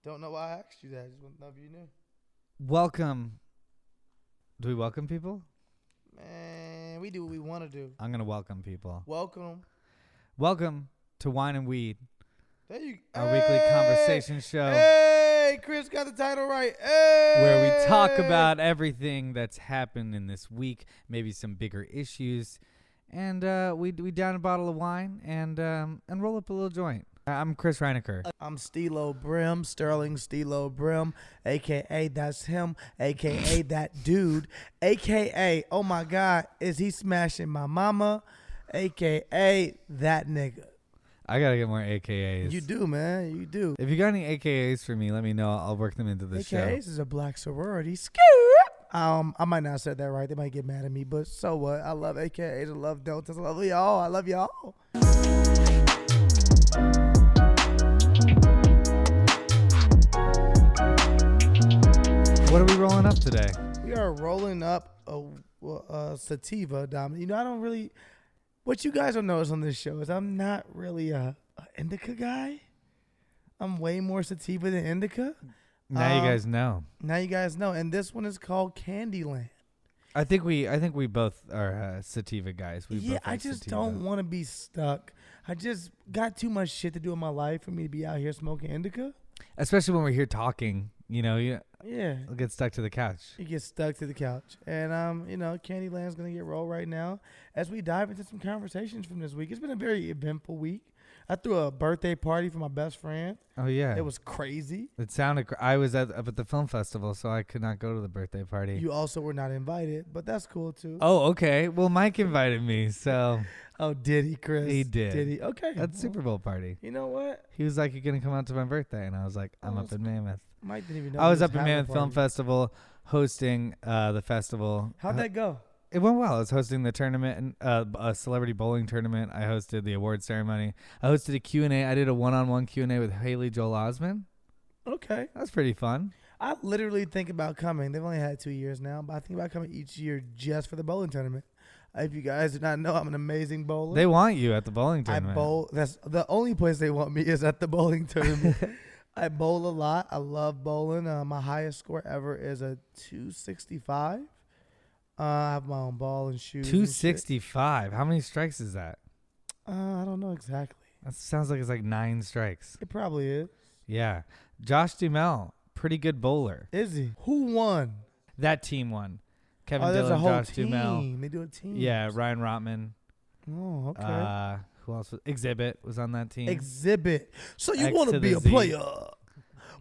Don't know why I asked you that. I just want to know if you knew. Welcome. Do we welcome people? Man, we do what we want to do. I'm going to welcome people. Welcome. Welcome to Wine and Weed, There you our weekly conversation show Hey, Chris got the title right. Hey. where we talk about everything that's happened in this week, maybe some bigger issues, and we down a bottle of wine and roll up a little joint. I'm Chris Reinecker. I'm Steelo Brim, Sterling Steelo Brim, a.k.a. that's him, a.k.a. that dude, a.k.a. oh my God, is he smashing my mama, a.k.a. that nigga. I got to get more AKAs. You do, man. You do. If you got any AKAs for me, let me know. I'll work them into the show. AKAs is a black sorority. I might not have said that right. They might get mad at me, but so what? I love AKAs. I love Deltas. I love y'all. I love y'all. What are we rolling up today? We are rolling up a sativa, Dominic. You know, I don't really. What you guys don't notice on this show is I'm not really a indica guy. I'm way more sativa than indica. Now you guys know. Now you guys know. And this one is called Candyland. I think we both are sativa guys. We both I like just sativa. don't want to be stuck. I just got too much shit to do in my life for me to be out here smoking indica. Especially when we're here talking, Yeah. I'll get stuck to the couch. You get stuck to the couch. And, Candyland's going to get rolled right now as we dive into some conversations from this week. It's been a very eventful week. I threw a birthday party for my best friend. Oh, yeah. It was crazy. It sounded I was up at the film festival, so I could not go to the birthday party. You also were not invited, but that's cool, too. Oh, okay. Well, Mike invited me, so. Oh, did he, Chris? He did. Did he? Okay. At the Super Bowl party. You know what? He was like, "You gonna come out to my birthday?" And I was like, "I'm Oh, up in Mammoth." Mike didn't even know. I was he up in having a Mammoth Film party. Festival, hosting the festival. How'd that go? It went well. I was hosting the tournament, a celebrity bowling tournament. I hosted the award ceremony. I hosted a Q&A. I did a one-on-one Q&A with Haley Joel Osment. Okay. That was pretty fun. I literally think about coming. They've only had 2 years now, but I think about coming each year just for the bowling tournament. If you guys do not know, I'm an amazing bowler. They want you at the bowling tournament. I bowl. That's the only place they want me is at the bowling tournament. I bowl a lot. I love bowling. My highest score ever is a 265. I have my own ball and shoes. 265. How many strikes is that? I don't know exactly. That sounds like it's like 9 strikes. It probably is. Yeah. Josh Duhamel, pretty good bowler. Is he? Who won? That team won. Kevin There's Dillon, a whole Josh team. Duhamel. They do a team. Yeah, Ryan Rotman. Oh, okay. Who else? Exhibit was on that team. Exhibit. So you X want to to be the a Z. player,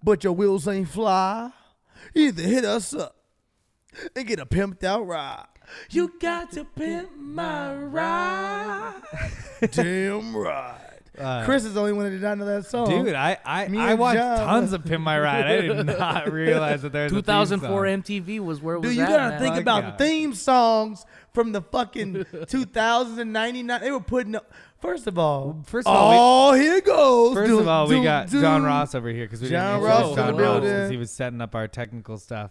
but your wheels ain't fly. Either hit us up and get a pimped out ride. You got to pimp my ride. Damn right. Chris is the only one that did not know that song. Dude, I watched tons of Pimp My Ride. I did not realize that there was 2004 a theme song. MTV was where it was Dude, you at, gotta man. think Fuck about yeah. theme songs from the fucking 2000s and 99. They were putting up. First of all, here it goes. First of all, we got John Ross over here because we John didn't Ross introduce in the John Ross building. because he was setting up our technical stuff.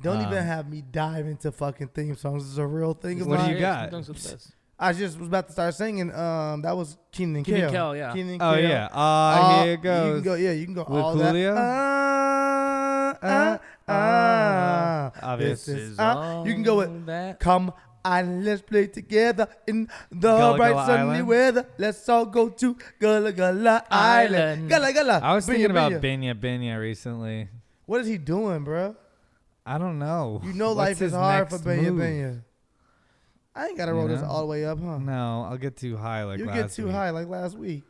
Don't even have me dive into fucking theme songs. It's a real thing of What do mine. you got? Sometimes it's the best. I just was about to start singing. That was Keenan and Keenan Kel. Kel, yeah. Keenan and Oh, Kel. yeah. Here it You goes. can go. Yeah, you can go With all Coolio? that. Obvious. This is, you can go with that. "Come and let's play together in the Gullah bright Gullah sunny Island? weather. Let's all go to Gullah Gullah Island. Gullah Gullah. I was Binya, thinking about binya. Binya recently. What is he doing, bro? I don't know. You know What's life is his hard for next Binya move? Binya. I ain't got to roll this know? all the way up, huh? No, I'll get too high like You last get too week. high like last week.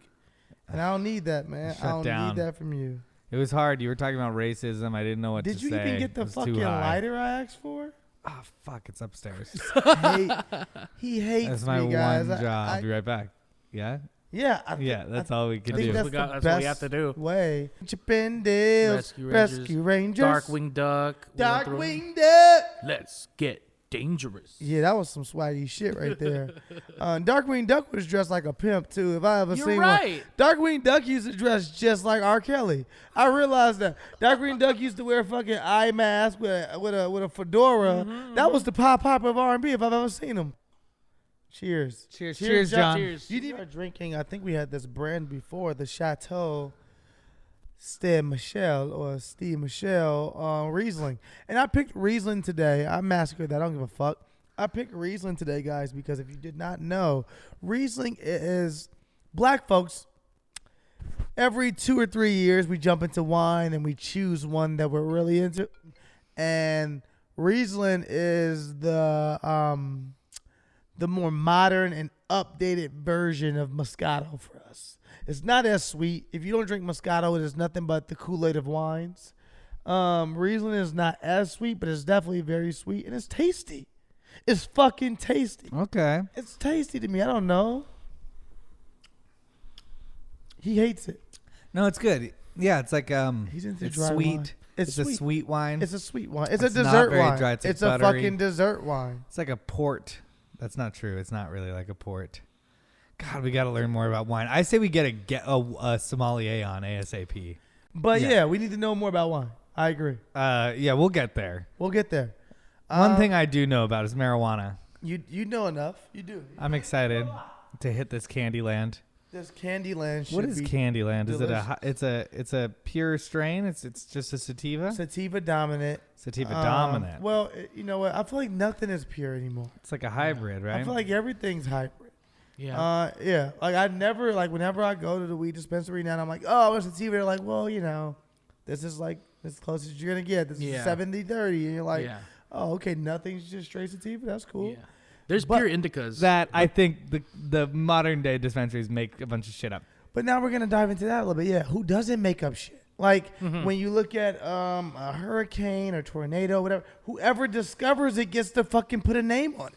And I don't need that, man. Shut I don't down. need that from you. It was hard. You were talking about racism. I didn't know what Did to you say. even get It the was too fucking high. lighter I asked for? Oh, fuck. It's upstairs. He hates That's my me, guys. one job. I- I'll be right back. Yeah? Yeah. Yeah, that's all we I can think do. that's That's the what best we have to do. way. Chippendales, Rescue Rangers, Darkwing Duck. we went through 'em. Darkwing Duck. Let's get dangerous. Yeah, that was some swaggy shit right there. Darkwing Duck was dressed like a pimp too. If I ever You're seen right. one, Darkwing Duck used to dress just like R. Kelly. I realized that Darkwing Duck used to wear a fucking eye mask with a fedora. That was the pop of R&B if I've ever seen him. Cheers. Cheers, John. Cheers. You need our drinking. I think we had this brand before, the Chateau Steve Michelle Riesling. And I picked Riesling today. I massacred that. I don't give a fuck. I picked Riesling today, guys, because if you did not know, Riesling is black folks. Every 2 or 3 years, we jump into wine and we choose one that we're really into. And Riesling is the more modern and updated version of Moscato for us. It's not as sweet. If you don't drink Moscato, it is nothing but the Kool-Aid of wines. Riesling is not as sweet, but it's definitely very sweet, and it's tasty. It's fucking tasty. Okay. It's tasty to me. I don't know. He hates it. No, it's good. Yeah, it's like He's into it's dry sweet. wine. It's a sweet wine. It's a sweet wine. It's It's a not dessert very wine. dry. It's, like, It's a buttery. fucking dessert wine. It's like a port. That's not true. It's not really like a port. God, we got to learn more about wine. I say we get a sommelier on ASAP. But Yeah. yeah, we need to know more about wine. I agree. Yeah, we'll get there. We'll get there. One thing I do know about is marijuana. You know enough. You do. I'm excited to hit this Candyland. This Candyland should What is be Candyland? Is it delicious. it's a pure strain? It's just a sativa? sativa dominant. Sativa dominant. Well, you know what? I feel like nothing is pure anymore. It's like a hybrid, right? I feel like everything's hybrid. Yeah. Yeah. Like I never whenever I go to the weed dispensary now, I'm like, oh, what's sativa? They're like, well, you know, this is like as close as you're gonna get. This is 70-30, and you're like, oh, okay, nothing's just straight sativa. That's cool. Yeah. There's pure indicas. That I think the modern day dispensaries make a bunch of shit up. But now we're gonna dive into that a little bit. Yeah, who doesn't make up shit? Like when you look at a hurricane or tornado, whatever, whoever discovers it gets to fucking put a name on it.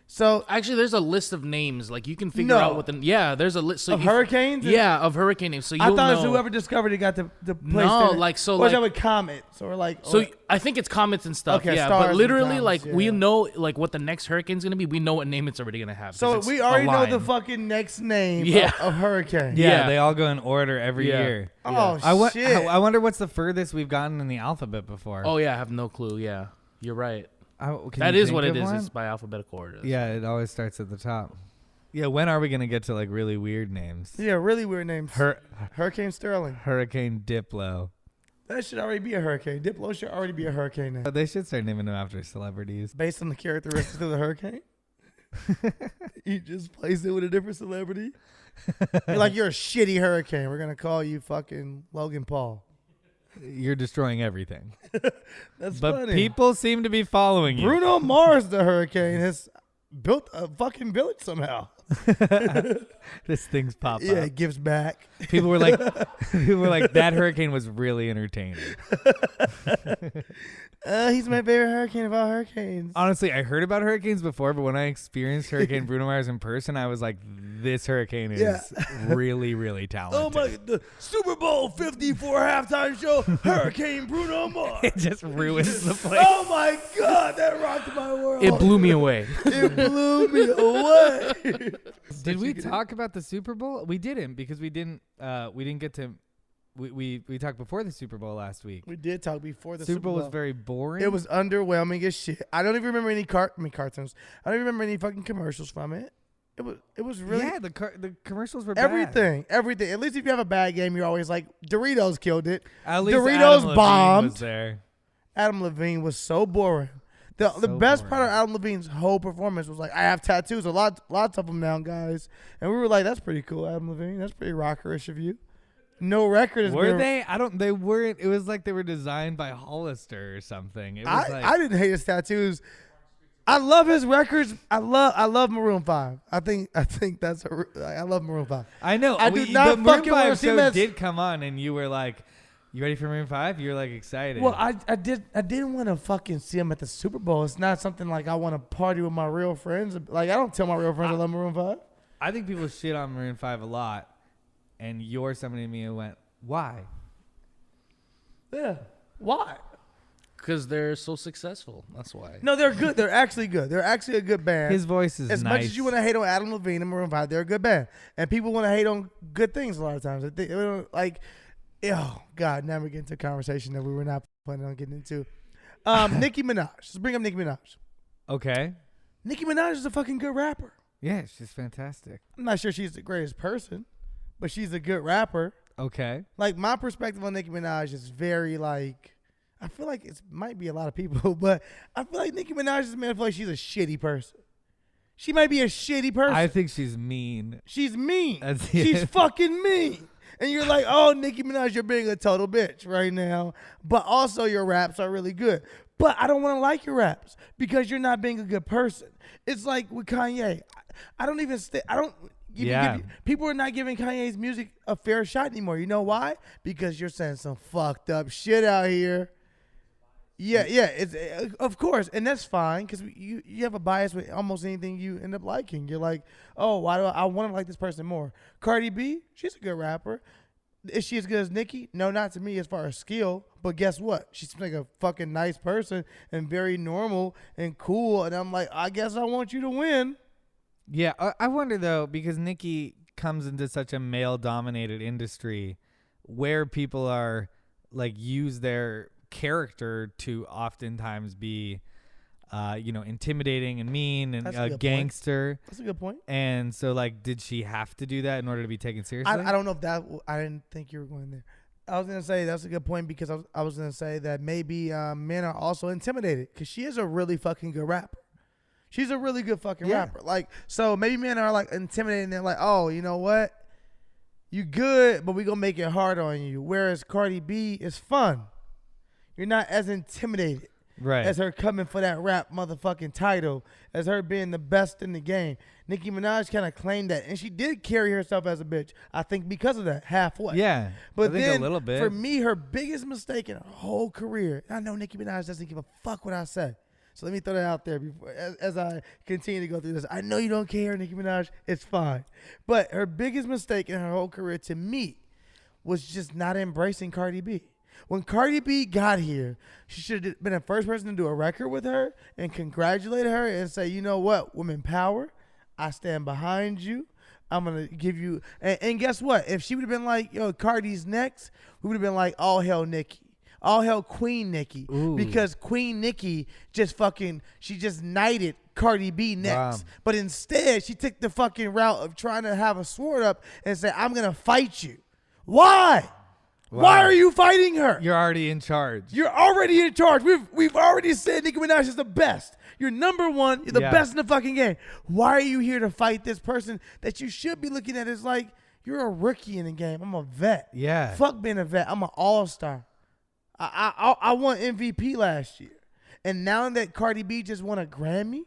So Actually, there's a list of names. Like you can figure out what the there's a list of hurricanes. Yeah, of hurricane names. So I you'll thought it know. was whoever discovered it got to place. No, their, like so or like is that with comets or like. so or, I think it's comets and stuff. Okay, yeah, stars but and literally comets, like we yeah. know like what the next hurricane's gonna be. We know what name it's already gonna have. so 'cause we it's already a know the line. fucking next name of hurricane. Yeah, Yeah. they all go in order every Yeah. year. Oh shit! I wonder what's the furthest we've gotten in the alphabet before. Oh yeah, I have no clue. Yeah, you're right. Can That you is think what it of is. one? It's by alphabetical order. Yeah, it always starts at the top. Yeah, when are we gonna get to like really weird names? Yeah, really weird names. Hurricane Sterling. Hurricane Diplo. That should already be a hurricane. Diplo should already be a hurricane name. They should start naming them after celebrities. Based on the characteristics of the hurricane? You just place it with a different celebrity? You're like, you're a shitty hurricane. We're going to call you fucking Logan Paul. You're destroying everything. That's But funny. people seem to be following you. Bruno Mars, the hurricane, has built a fucking village somehow. This thing's pop Yeah, up. it gives back. People were like, that hurricane was really entertaining. He's my favorite hurricane of all hurricanes. Honestly, I heard about hurricanes before, but when I experienced Hurricane Bruno Mars in person, I was like, this hurricane is really, really talented. Oh my! The Super Bowl 54 halftime show, Hurricane Bruno Mars. It just ruins the place. Oh my God, that rocked my world. It blew me away. It blew me away. Did we talk about the Super Bowl? We didn't because we didn't get to. We talked before the Super Bowl last week. We did talk before the Super Bowl was very boring. It was underwhelming as shit. I don't even remember any cartoons. I don't even remember any fucking commercials from it. It was really the commercials were everything. bad. At least if you have a bad game, you're always like Doritos killed it. At least Doritos Adam Levine bombed. was there. Adam Levine was so boring. The best part of Adam Levine's whole performance was like, I have tattoos, lots of them now, guys. And we were like, that's pretty cool, Adam Levine. That's pretty rockerish of you. No record is. Were they? They weren't. It was like they were designed by Hollister or something. It was I didn't hate his tattoos. I love his records. I love Maroon 5. I think I love Maroon 5. I know. I do not the Maroon fucking wanna 5 see show that- did come on, and you were like, "You ready for Maroon 5?" You were like excited. Well, I didn't want to fucking see him at the Super Bowl. It's not something like I want to party with my real friends. Like I don't tell my real friends I love Maroon 5. I think people shit on Maroon 5 a lot, and you're somebody to me who went, "Why?" Yeah. Why? Because they're so successful. That's why. No, they're good. They're actually good. They're actually a good band. His voice is as nice. much as you want to hate on Adam Levine and Maroon 5, they're a good band. And people want to hate on good things a lot of times. They don't like, oh, God, now we're getting into a conversation that we were not planning on getting into. Nikki Manaj. Let's bring up Nikki Manaj. Okay. Nikki Manaj is a fucking good rapper. Yeah, she's fantastic. I'm not sure she's the greatest person, but she's a good rapper. Okay. Like, my perspective on Nicki Manaj is very, like, I feel like it might be a lot of people, but I feel like Nicki Manaj is a man. I feel like she's a shitty person. She might be a shitty person. I think she's mean. She's mean. That's She's fucking mean. And you're like, oh, Nicki Manaj, you're being a total bitch right now. But also your raps are really good. But I don't want to like your raps because you're not being a good person. It's like with Kanye. I don't even people are not giving Kanye's music a fair shot anymore. You know why? Because you're saying some fucked up shit out here. Yeah, it's of course, and that's fine because you have a bias with almost anything you end up liking. You're like, oh, why do I want to like this person more? Cardi B, she's a good rapper. Is she as good as Nicki? No, not to me as far as skill. But guess what? She seems like a fucking nice person and very normal and cool. And I'm like, I guess I want you to win. Yeah, I wonder though, because Nicki comes into such a male-dominated industry where people are like use their character to oftentimes be intimidating and mean and a gangster. That's a good point. And so, like, did she have to do that in order to be taken seriously? I don't know if I didn't think you were going there. I was gonna say that's a good point because I was gonna say that maybe men are also intimidated because she is a really fucking good rapper. She's a really good fucking rapper. Like, so maybe men are like intimidated and they're like, oh, you know what? You good, but we gonna make it hard on you. Whereas Cardi B is fun. You're not as intimidated as her coming for that rap motherfucking title, as her being the best in the game. Nicki Manaj kind of claimed that, and she did carry herself as a bitch, I think, because of that, halfway. Yeah, but I think then, a little bit. For me, her biggest mistake in her whole career, I know Nicki Manaj doesn't give a fuck what I say, so let me throw that out there before, as I continue to go through this. I know you don't care, Nicki Manaj, it's fine. But her biggest mistake in her whole career, to me, was just not embracing Cardi B. When Cardi B got here, she should have been the first person to do a record with her and congratulate her and say, you know what, women power, I stand behind you. I'm going to give you, and guess what? If she would have been like, yo, Cardi's next, we would have been like, all hell Nicki. All hell Queen Nicki. Ooh. Because Queen Nicki she just knighted Cardi B next. Wow. But instead, she took the fucking route of trying to have a sword up and say, I'm going to fight you. Why? Wow. Why are you fighting her? You're already in charge. You're already in charge. We've already said Nicki Manaj is the best. You're number one. You're the best in the fucking game. Why are you here to fight this person that you should be looking at as like, you're a rookie in the game. I'm a vet. Yeah. Fuck being a vet. I'm an all-star. I won MVP last year. And now that Cardi B just won a Grammy,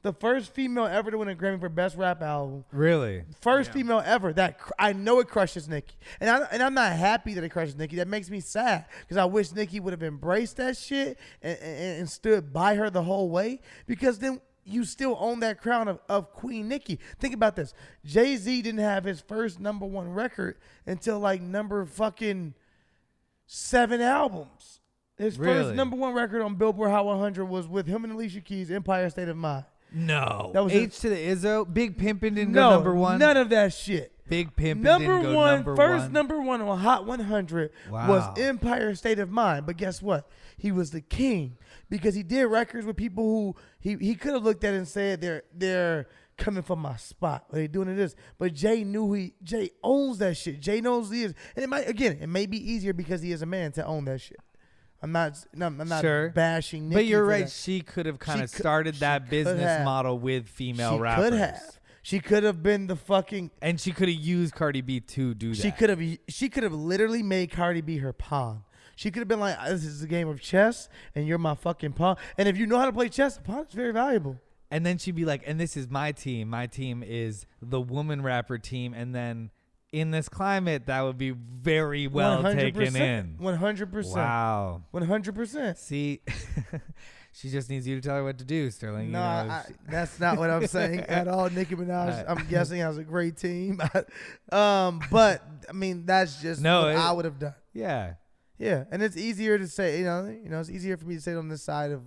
the first female ever to win a Grammy for Best Rap Album. Really? First female ever. That I know it crushes Nicki. And I'm not happy that it crushes Nicki. That makes me sad because I wish Nicki would have embraced that shit and stood by her the whole way, because then you still own that crown of Queen Nicki. Think about this. Jay-Z didn't have his first number one record until like number fucking 7 albums. His first number one record on Billboard Hot 100 was with him and Alicia Keys, Empire State of Mind. No. That was H to the Izzo. Big Pimpin' didn't go number one. None of that shit. Big Pimpin' didn't go number one. First number one on Hot 100 was Empire State of Mind. But guess what? He was the king because he did records with people who he could have looked at and said they're coming from my spot. Or they doing this. But Jay Jay owns that shit. Jay knows he is. And it may be easier because he is a man to own that shit. I'm not sure. Bashing Nicki. But you're right. She could have kind of started that business model with female rappers. She could have. She could have been the fucking... And she could have used Cardi B to do that. She could have literally made Cardi B her pawn. She could have been like, this is a game of chess, and you're my fucking pawn. And if you know how to play chess, a pawn is very valuable. And then she'd be like, and this is my team. My team is the woman rapper team. And then... in this climate, that would be very well 100%, taken in. 100%. Wow. 100%. See, she just needs you to tell her what to do, Sterling. No, that's not what I'm saying at all. Nicki Manaj, I'm guessing, has a great team. But, I mean, that's just what I would have done. Yeah. Yeah, and it's easier to say, it's easier for me to say it on this side of,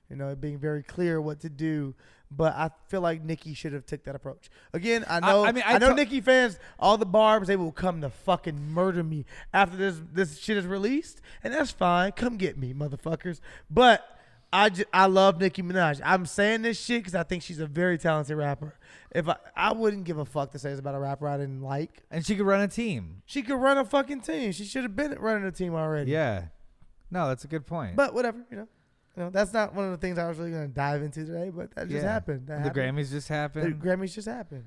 it being very clear what to do. But I feel like Nicki should have took that approach. Again, I know Nicki fans, all the barbs, they will come to fucking murder me after this shit is released, and that's fine. Come get me, motherfuckers. But I love Nicki Manaj. I'm saying this shit because I think she's a very talented rapper. If I wouldn't give a fuck to say it's about a rapper I didn't like. And she could run a team. She could run a fucking team. She should have been running a team already. Yeah. No, that's a good point. But whatever, that's not one of the things I was really gonna dive into today. But that just happened. The Grammys just happened. The Grammys just happened.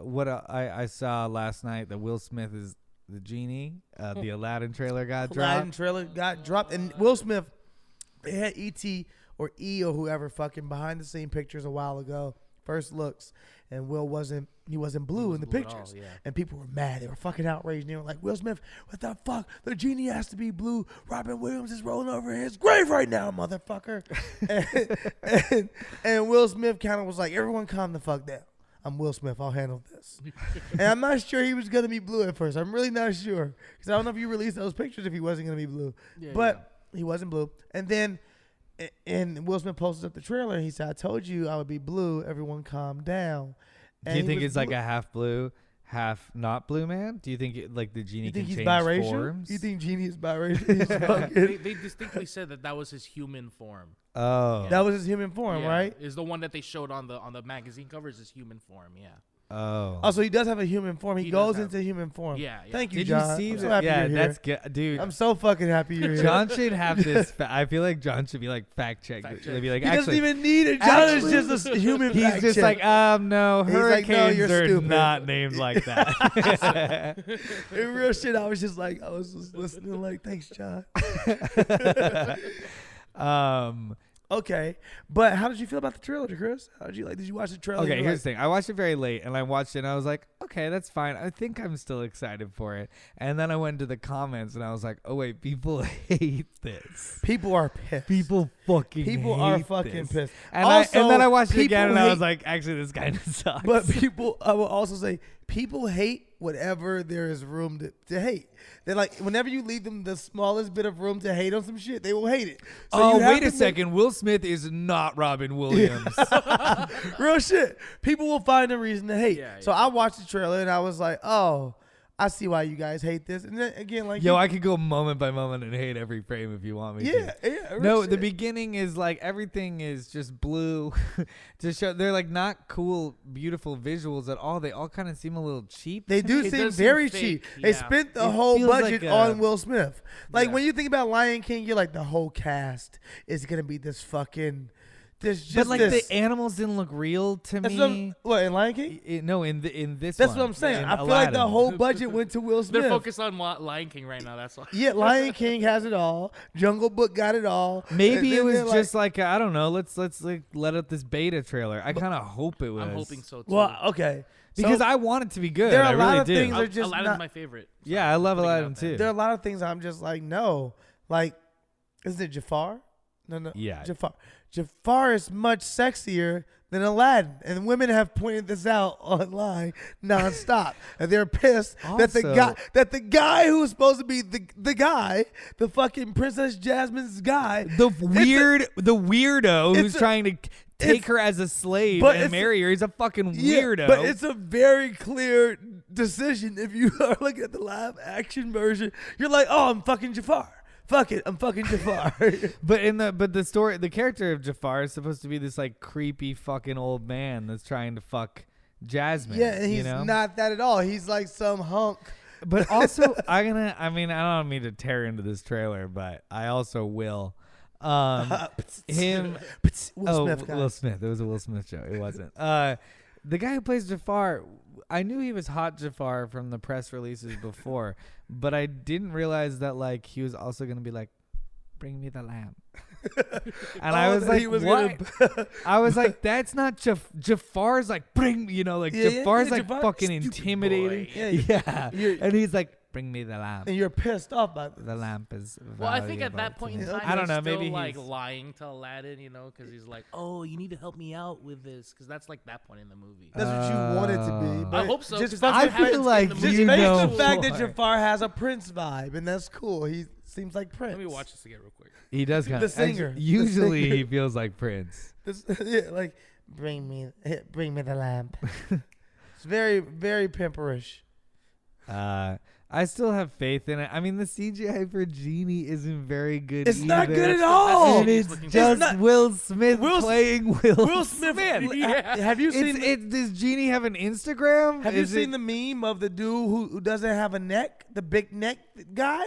What I saw last night that Will Smith is the Genie. The Aladdin trailer got dropped. Aladdin trailer got dropped, and Will Smith, they had E.T. or E or whoever fucking behind the scene pictures a while ago, first looks, and Will wasn't blue in the pictures, and people were mad. They were fucking outraged. And they were like, Will Smith, what the fuck? The Genie has to be blue. Robin Williams is rolling over in his grave right now, motherfucker. and Will Smith kind of was like, everyone calm the fuck down. I'm Will Smith. I'll handle this. And I'm not sure he was going to be blue at first. I'm really not sure. Because I don't know if you released those pictures if he wasn't going to be blue. He wasn't blue. And then Will Smith posted up the trailer. And he said, I told you I would be blue. Everyone calm down. And do you think it's like a half blue, half not blue man? Do you think the Genie can change biracial? forms? You think Genie is biracial? They distinctly said that was his human form. Oh. That was his human form, right? Is the one that they showed on the magazine cover is his human form, Oh, so he does have a human form. He goes into human form. Yeah. Thank you, Did John. you see I'm so that? happy you're That's here. good, dude. I'm so fucking happy you're here. John should have this. I feel like John should be like fact checked. They'd be like, He doesn't actually, even need it. John is just a human. he's fact just check. like, no, He's like, hurricanes no, you're are stupid. not named like that. In real shit, I was just listening, like, thanks, John. Okay, but how did you feel about the trailer, Chris? How did you like? Did you watch the trailer? Okay, here's the thing. I watched it very late, and I watched it, and I was like, okay, that's fine. I think I'm still excited for it. And then I went to the comments, and I was like, oh wait, people hate this. People are pissed. People are fucking this. pissed. And, Also, and then I watched it again, and I hate- was like, actually, this guy sucks. But I will also say, people hate whatever there is room to hate. They're like, whenever you leave them the smallest bit of room to hate on some shit, they will hate it. So you have wait to a second. Will Smith is not Robin Williams. Real shit. People will find a reason to hate. Yeah, so I watched the trailer and I was like, oh, I see why you guys hate this. And then again, like, I could go moment by moment and hate every frame if you want me to. Yeah. No, shit. the beginning is like everything is just blue to show. They're like not cool, beautiful visuals at all. They all kind of seem a little cheap. They do It seem does seem very fake, cheap. yeah. They spent the It whole feels budget like on Will Smith. Like Yeah. when you think about Lion King, you're like, the whole cast is gonna be this fucking. There's just But like this. the animals didn't look real to That's me. what in Lion King? In this. That's one, what I'm saying. in I feel like the Aladdin. whole budget went to Will Smith. They're focused on Lion King right now. That's why. Yeah, Lion King has it all. Jungle Book got it all. Maybe And it was then they're just like I don't know. Let's like let out this beta trailer. I kind of hope it was. I'm hoping so too. Well, okay. Because So I want it to be good. there are I a lot really of do. things are just Aladdin's not- my favorite. Yeah, I love Putting it Aladdin out there. too. there are a lot of things I'm just like, no. Like, isn't it Jafar? No. Yeah. Jafar. Jafar is much sexier than Aladdin. And women have pointed this out online nonstop. And they're pissed that the guy who was supposed to be the guy, the fucking Princess Jasmine's guy, the weirdo who's a- trying to take her as a slave but and it's- marry her. He's a fucking weirdo. But it's a very clear decision. If you are looking at the live action version, you're like, oh, I'm fucking Jafar. Fuck it, I'm fucking Jafar. But the story, the character of Jafar is supposed to be this like creepy fucking old man that's trying to fuck Jasmine. Yeah, and he's not that at all. He's like some hunk. But also, I don't mean to tear into this trailer, but I also will. Him. Will Smith. Will Smith. It was a Will Smith show. It wasn't. The guy who plays Jafar, I knew he was hot Jafar from the press releases before, but I didn't realize that like he was also gonna be like, "Bring me the lamp." And I was like, "What?" I was like, "That's not Jafar's like bring." Jafar's like Jafar, fucking stupid intimidating. boy. Yeah. You're- And he's like, "Bring me the lamp." And you're pissed off by this. The lamp is. Well, I think at valuable that point to in me. time, I don't know. he's still Maybe like he's lying to Aladdin, because he's like, "Oh, you need to help me out with this," because that's like that point in the movie. That's what you want it to be. But I hope so. Just 'cause that's I what feel happens like in the you movie. just makes know the fact that more. Jafar has a Prince vibe, and that's cool. He seems like Prince. Let me watch this again real quick. He does kind The of. singer. The Usually, singer. he feels like Prince. Yeah, like bring me the lamp. It's very, very pimperish. I still have faith in it. I mean, the CGI for Genie isn't very good. It's not either. good at all. And it's It's just not- Will Smith Will- playing Will Smith. Yeah. Have you seen? Does Genie have an Instagram? Have you seen the meme of the dude who doesn't have a neck, the big neck guy?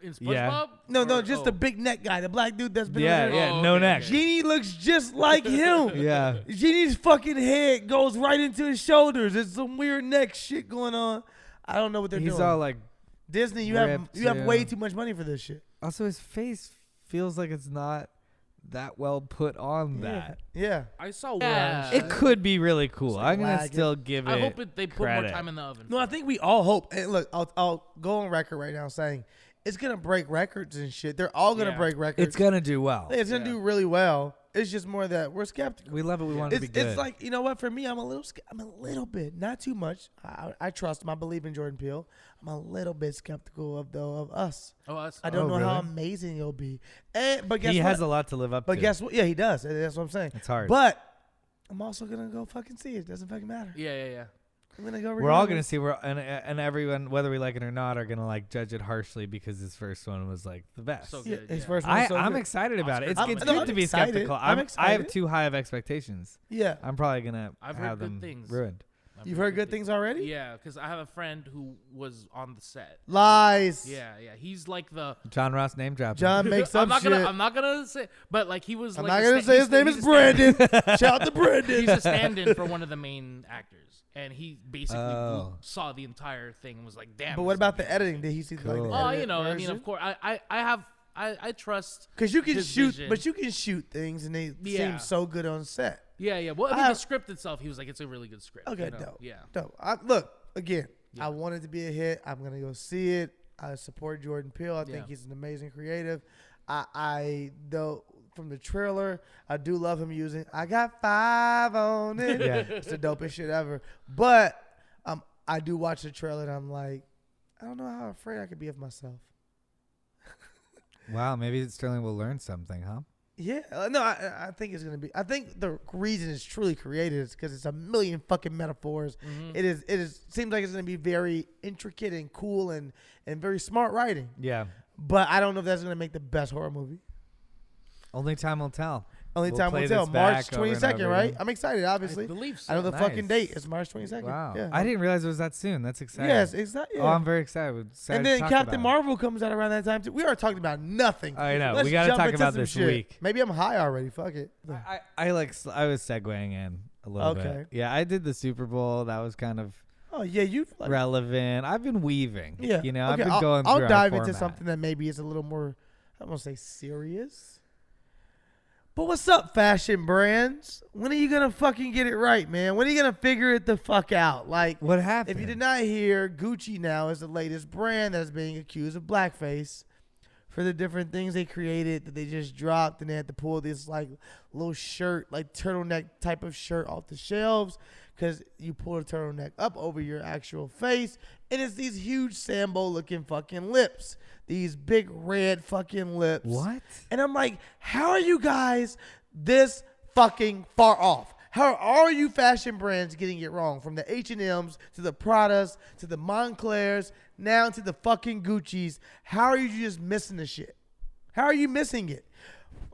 In SpongeBob? Yeah. No, Or- just the big neck guy, the black dude that's been. Yeah, on there. yeah, Oh, no okay, neck. okay. Genie looks just like him. Yeah. Genie's fucking head goes right into his shoulders. There's some weird neck shit going on. I don't know what they're He's doing. all like. Disney, you have ripped, way yeah. too much money for this shit. Also, his face feels like it's not that well put on that. Yeah. I saw Yeah. one. It could be really cool. like I'm gonna lagging. still give it. I hope they put more credit. time in the oven. No, I think we all hope. And look, I'll go on record right now saying it's gonna break records and shit. They're all gonna Yeah. break records. It's gonna do well. It's gonna Yeah. do really well. It's just more that we're skeptical. We love it. We want it to be good. It's like, you know what? For me, I'm a little bit, not too much. I trust him. I believe in Jordan Peele. I'm a little bit skeptical of us. Oh, that's, I don't know how really? amazing it'll be. But guess he what? has a lot to live up But to. guess what? Yeah, he does. That's what I'm saying. It's hard. But I'm also gonna go fucking see it. It doesn't fucking matter. Yeah. I'm gonna go. we're all gonna regardless. see. And everyone, whether we like it or not, are gonna like judge it harshly because his first one was like the best. So Yeah, good. his yeah. first one. was so I'm good. excited about it. It's, I'm- it's no, good I'm to be excited. skeptical. I'm I have excited. too high of expectations. Yeah. I'm probably gonna I've heard have good them things. ruined. You've heard good things already? Yeah, because I have a friend who was on the set. Lies. Yeah. He's like the. John Ross name drop. John makes up I'm not shit. gonna. I'm not gonna say. But like he was. I'm like not a gonna sta- say his name he's is a stand- Brandon. Shout out to Brandon. He's a stand-in for one of the main actors, and he basically Oh. saw the entire thing and was like, "Damn." But this what is about the amazing. editing? Did he see like Cool. the Oh, edited you know, I mean, version? of course, I trust. Because you can his shoot, vision. but you can shoot things and they Yeah. seem so good on set. Yeah. Well, I mean, the script itself, he was like, it's a really good script. Okay, you know? dope. Yeah. Dope. Look, again, Yeah. I want it to be a hit. I'm gonna go see it. I support Jordan Peele. I think Yeah. he's an amazing creative. I though from the trailer, I do love him using "I got 5 on it." Yeah. It's the dopest shit ever. But I do watch the trailer and I'm like, I don't know how afraid I could be of myself. Wow, maybe Sterling will learn something, huh? Yeah, no, I think it's gonna be. I think the reason it's truly created is because it's a million fucking metaphors. Mhm. It is. Seems like it's gonna be very intricate and cool and very smart writing. Yeah. But I don't know if that's gonna make the best horror movie. Only time will tell. Only We'll time play will tell. this March back over and 22nd, over right? again. I'm excited. Obviously, I believe so. I know the Nice. fucking date. It's March 22nd. Wow. Yeah. I didn't realize it was that soon. That's exciting. Yes, exactly. Oh, I'm very excited. Excited And to then talk Captain about it. Marvel comes out around that time too. We are talking about nothing. I know. Let's We got to jump talk into about some this shit. week. Maybe I'm high already. Fuck it. I was segueing in a little Okay. bit. Yeah, I did the Super Bowl. That was kind of Oh yeah, you've like, relevant. I've been weaving. yeah. You know, okay, I've been going I'll through our dive into format. something that maybe is a little more. I won't say serious. But what's up, fashion brands? When are you gonna fucking get it right, man? When are you gonna figure it the fuck out? Like, What happened? if you did not hear, Gucci now is the latest brand that's being accused of blackface for the different things they created that they just dropped, and they had to pull this like little shirt, like turtleneck type of shirt off the shelves because you pull the turtleneck up over your actual face, and it's these huge Sambo looking fucking lips, these big red fucking lips. What? And I'm like, how are you guys this fucking far off? How are you fashion brands getting it wrong? From the H&Ms to the Pradas to the Monclers, now to the fucking Gucci's. How are you just missing the shit? How are you missing it?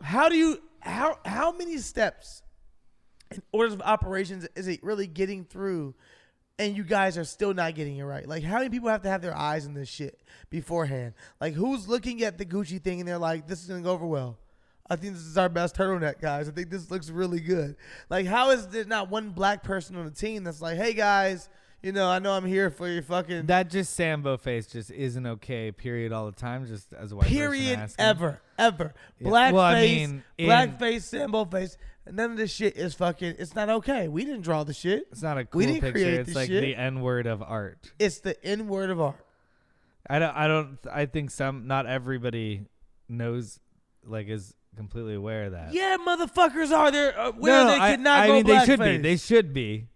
How many steps in orders of operations is it really getting through, and you guys are still not getting it right? Like, how many people have to have their eyes in this shit beforehand? Like, who's looking at the Gucci thing and they're like, this is going to go over well? I think this is our best turtleneck, guys. I think this looks really good. Like, how is there not one black person on the team that's like, hey, guys, you know, I know I'm here for your fucking That just Sambo face just isn't okay, period, all the time, just as a white period person asking. ever. Yeah. Blackface, Well, I mean, blackface, Sambo face. None of this shit is fucking, it's not okay. We didn't draw the shit. It's not a We cool didn't picture. create It's this like shit. the N-word of art. It's the N word of art. I think not everybody knows, like, is completely aware of that. Yeah, motherfuckers are there. No, They could not I go mean, they should be. blackface. They should be.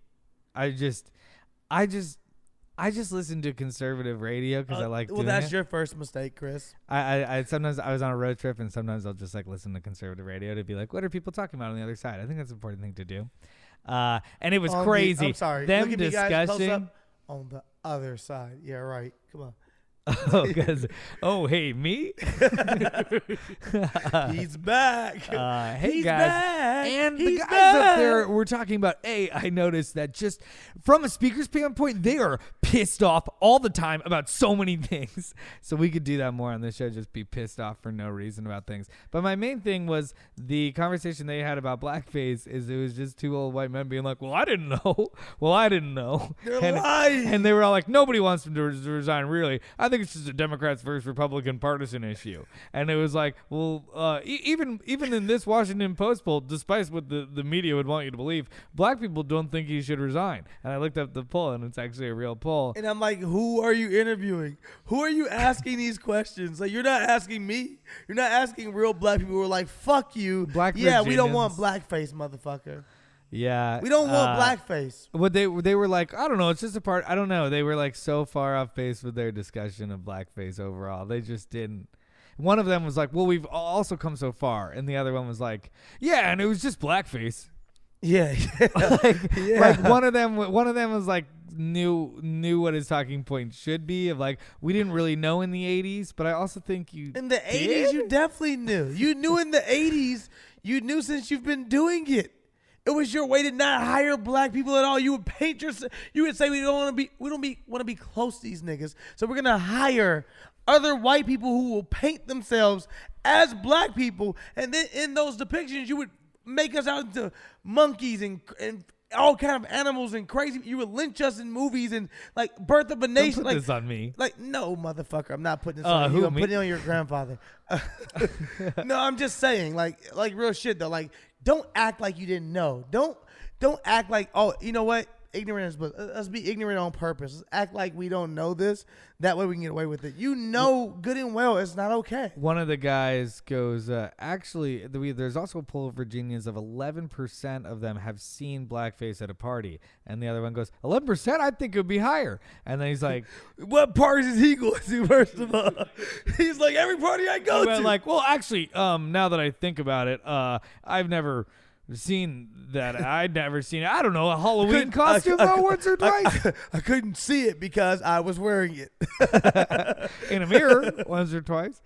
I just listen to conservative radio because I like well, doing that's it. your first mistake, Chris. I sometimes I was on a road trip and sometimes I'll just like listen to conservative radio to be like, what are people talking about on the other side? I think that's an important thing to do. And it was On crazy. I'm sorry. Them Look at me, guys, close discussing. up. On the other side. Yeah, right. Come on. Oh, because hey, me. He's back. Hey He's guys, back. and the He's guys back. up there were talking about. I noticed that just from a speaker standpoint, they are pissed off all the time about so many things. So we could do that more on this show, just be pissed off for no reason about things. But my main thing was the conversation they had about blackface. Is it was just two old white men being like, "Well, I didn't know. Well, I didn't know." They're lying. And they were all like, "Nobody wants him to resign. Really, I think it's just a Democrats versus Republican partisan issue." And it was like, well, even in this Washington Post poll, despite what the media would want you to believe, black people don't think he should resign. And I looked up the poll, and it's actually a real poll. And I'm like, who are you interviewing? Who are you asking these questions? Like, you're not asking me. You're not asking real black people who are like, fuck you. Black yeah, we don't want Virginians. blackface, motherfucker. Yeah, We don't want blackface. What they were like, I don't know, it's just a part. I don't know. They were like so far off base with their discussion of blackface overall. They just didn't. One of them was like, well, we've also come so far, and the other one was like, yeah, and it was just blackface. Yeah. Like one of them was like knew what his talking point should be of like, we didn't really know in the 80s, but I also think you In the 80s, you definitely knew. You knew in the 80s. You knew since you've been doing it. It was your way to not hire black people at all. You would paint yourself. You would say we don't want to be close to these niggas. So we're gonna hire other white people who will paint themselves as black people, and then in those depictions, you would make us out into monkeys and all kind of animals and crazy. You would lynch us in movies and like Birth of a Nation. Don't put this on me. Like, no, motherfucker, I'm not putting this on you. I'm putting it on your grandfather. No, I'm just saying, like real shit though. Like, don't act like you didn't know. Don't act like, oh, you know what? Ignorance, but let's be ignorant on purpose. Let's act like we don't know this. That way we can get away with it. You know good and well it's not okay. One of the guys goes, actually, there's also a poll of Virginians of 11% of them have seen blackface at a party. And the other one goes, 11%? I think it would be higher. And then he's like, what parties is he going to, first of all? He's like, every party I go to. Like, well, actually, now that I think about it, I've never seen that. I'd never seen it. I don't know, a Halloween costume once or twice. I couldn't see it because I was wearing it. In a mirror once or twice.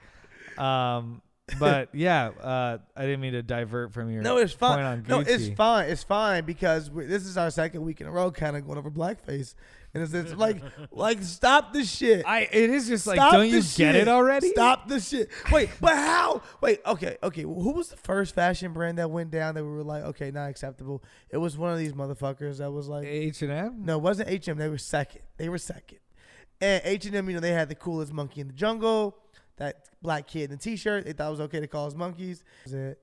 But yeah, I didn't mean to divert from your it's fine. point on Gucci. No, it's fine. It's fine because this is our second week in a row kind of going over blackface. And it's like stop the shit. It is just like, Stop don't you the get shit. it already? Stop the shit. Wait, but how? Wait, okay. Who was the first fashion brand that went down that we were like, okay, not acceptable? It was one of these motherfuckers that was like H&M? No, it wasn't H&M. They were second. And H&M, they had the coolest monkey in the jungle. That black kid in the t-shirt. They thought it was okay to call us monkeys. It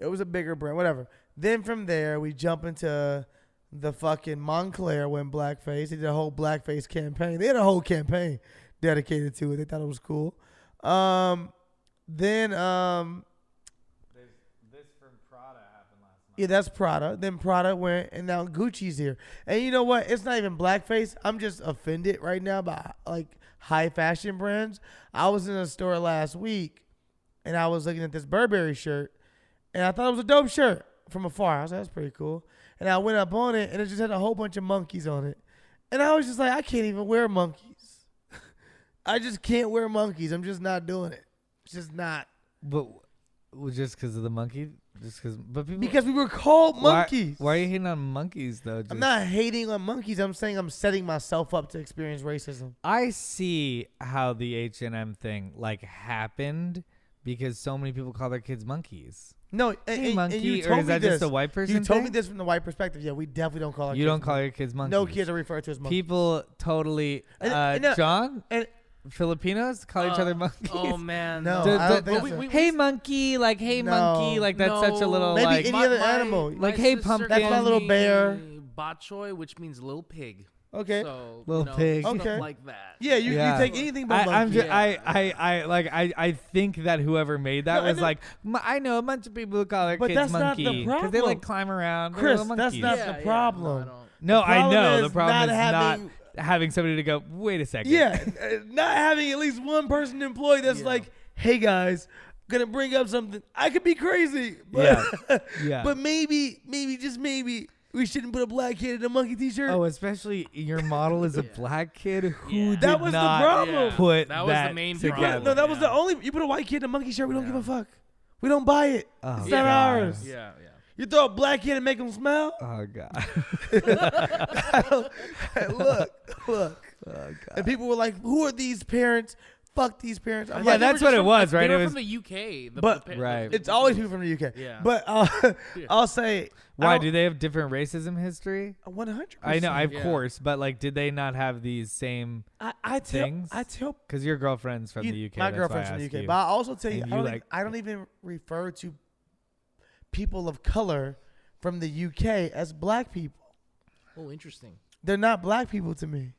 was a bigger brand, whatever. Then from there, we jump into the fucking Montclair went blackface. They did a whole blackface campaign. They had a whole campaign dedicated to it. They thought it was cool. Then This from Prada happened last night. yeah, that's Prada. Then Prada went, and now Gucci's here. And you know what? It's not even blackface. I'm just offended right now by like high fashion brands. I was in a store last week, and I was looking at this Burberry shirt, and I thought it was a dope shirt from afar. I was like, that's pretty cool. And I went up on it, and it just had a whole bunch of monkeys on it. And I was just like, I can't even wear monkeys. I just can't wear monkeys. I'm just not doing it. It's just not. But just because of the monkey? Because we were called monkeys. Why are you hating on monkeys, though? I'm not hating on monkeys. I'm saying I'm setting myself up to experience racism. I see how the H&M thing like happened because so many people call their kids monkeys. No, Hey, and monkey, you or told is me that this. just a white person You told me thing? this from the white perspective. Yeah, we definitely don't call our You kids don't call monkeys. your kids monkeys. No kids are referred to as monkeys. People totally, And John, and Filipinos call each other monkeys. Oh man, No, Do- I don't do- think so. hey monkey, like hey No. monkey, like that's such a little Maybe like any other animal. Like, hey, pumpkin. That's my little bear. Bok choy, which means little pig. Okay. So, Little pig. stuff Okay. like that. Yeah, you take anything but monkey. I'm just, Yeah. I think that whoever made that No, was like, I know a bunch of people who call their But kids that's not the monkey because they like problem. climb around. They're Chris, little that's monkeys. not the problem. No, I problem know. is The problem not is having- not having somebody to go, wait a second. Yeah, not having at least one person employed that's like, hey guys, gonna bring up something. I could be crazy, but Yeah. but maybe just maybe we shouldn't put a black kid in a monkey t-shirt. Oh, especially your model is a black kid who Yeah. did That was the not problem. put That was the main together. problem. No, that was the Yeah. only. You put a white kid in a monkey shirt, we don't give a fuck. We don't buy it. Oh, It's not God. ours. Yeah. You throw a black kid and make him smell. Oh God. Hey, look. Oh God. And people were like, "Who are these parents? Fuck these parents." I'm Yeah, like, that's what it was, right? They It were was from the UK. Right. it's always people from the UK. Yeah. But I'll say, Why do they have different racism history? 100%. I know, of Yeah. course, but like, did they not have these same? I tell things? because Your girlfriend's from the UK. my that's girlfriend's why I from the asked UK. you. But I also tell you, And I don't even refer to people of color from the UK as black people. Oh, interesting. They're not black people to me.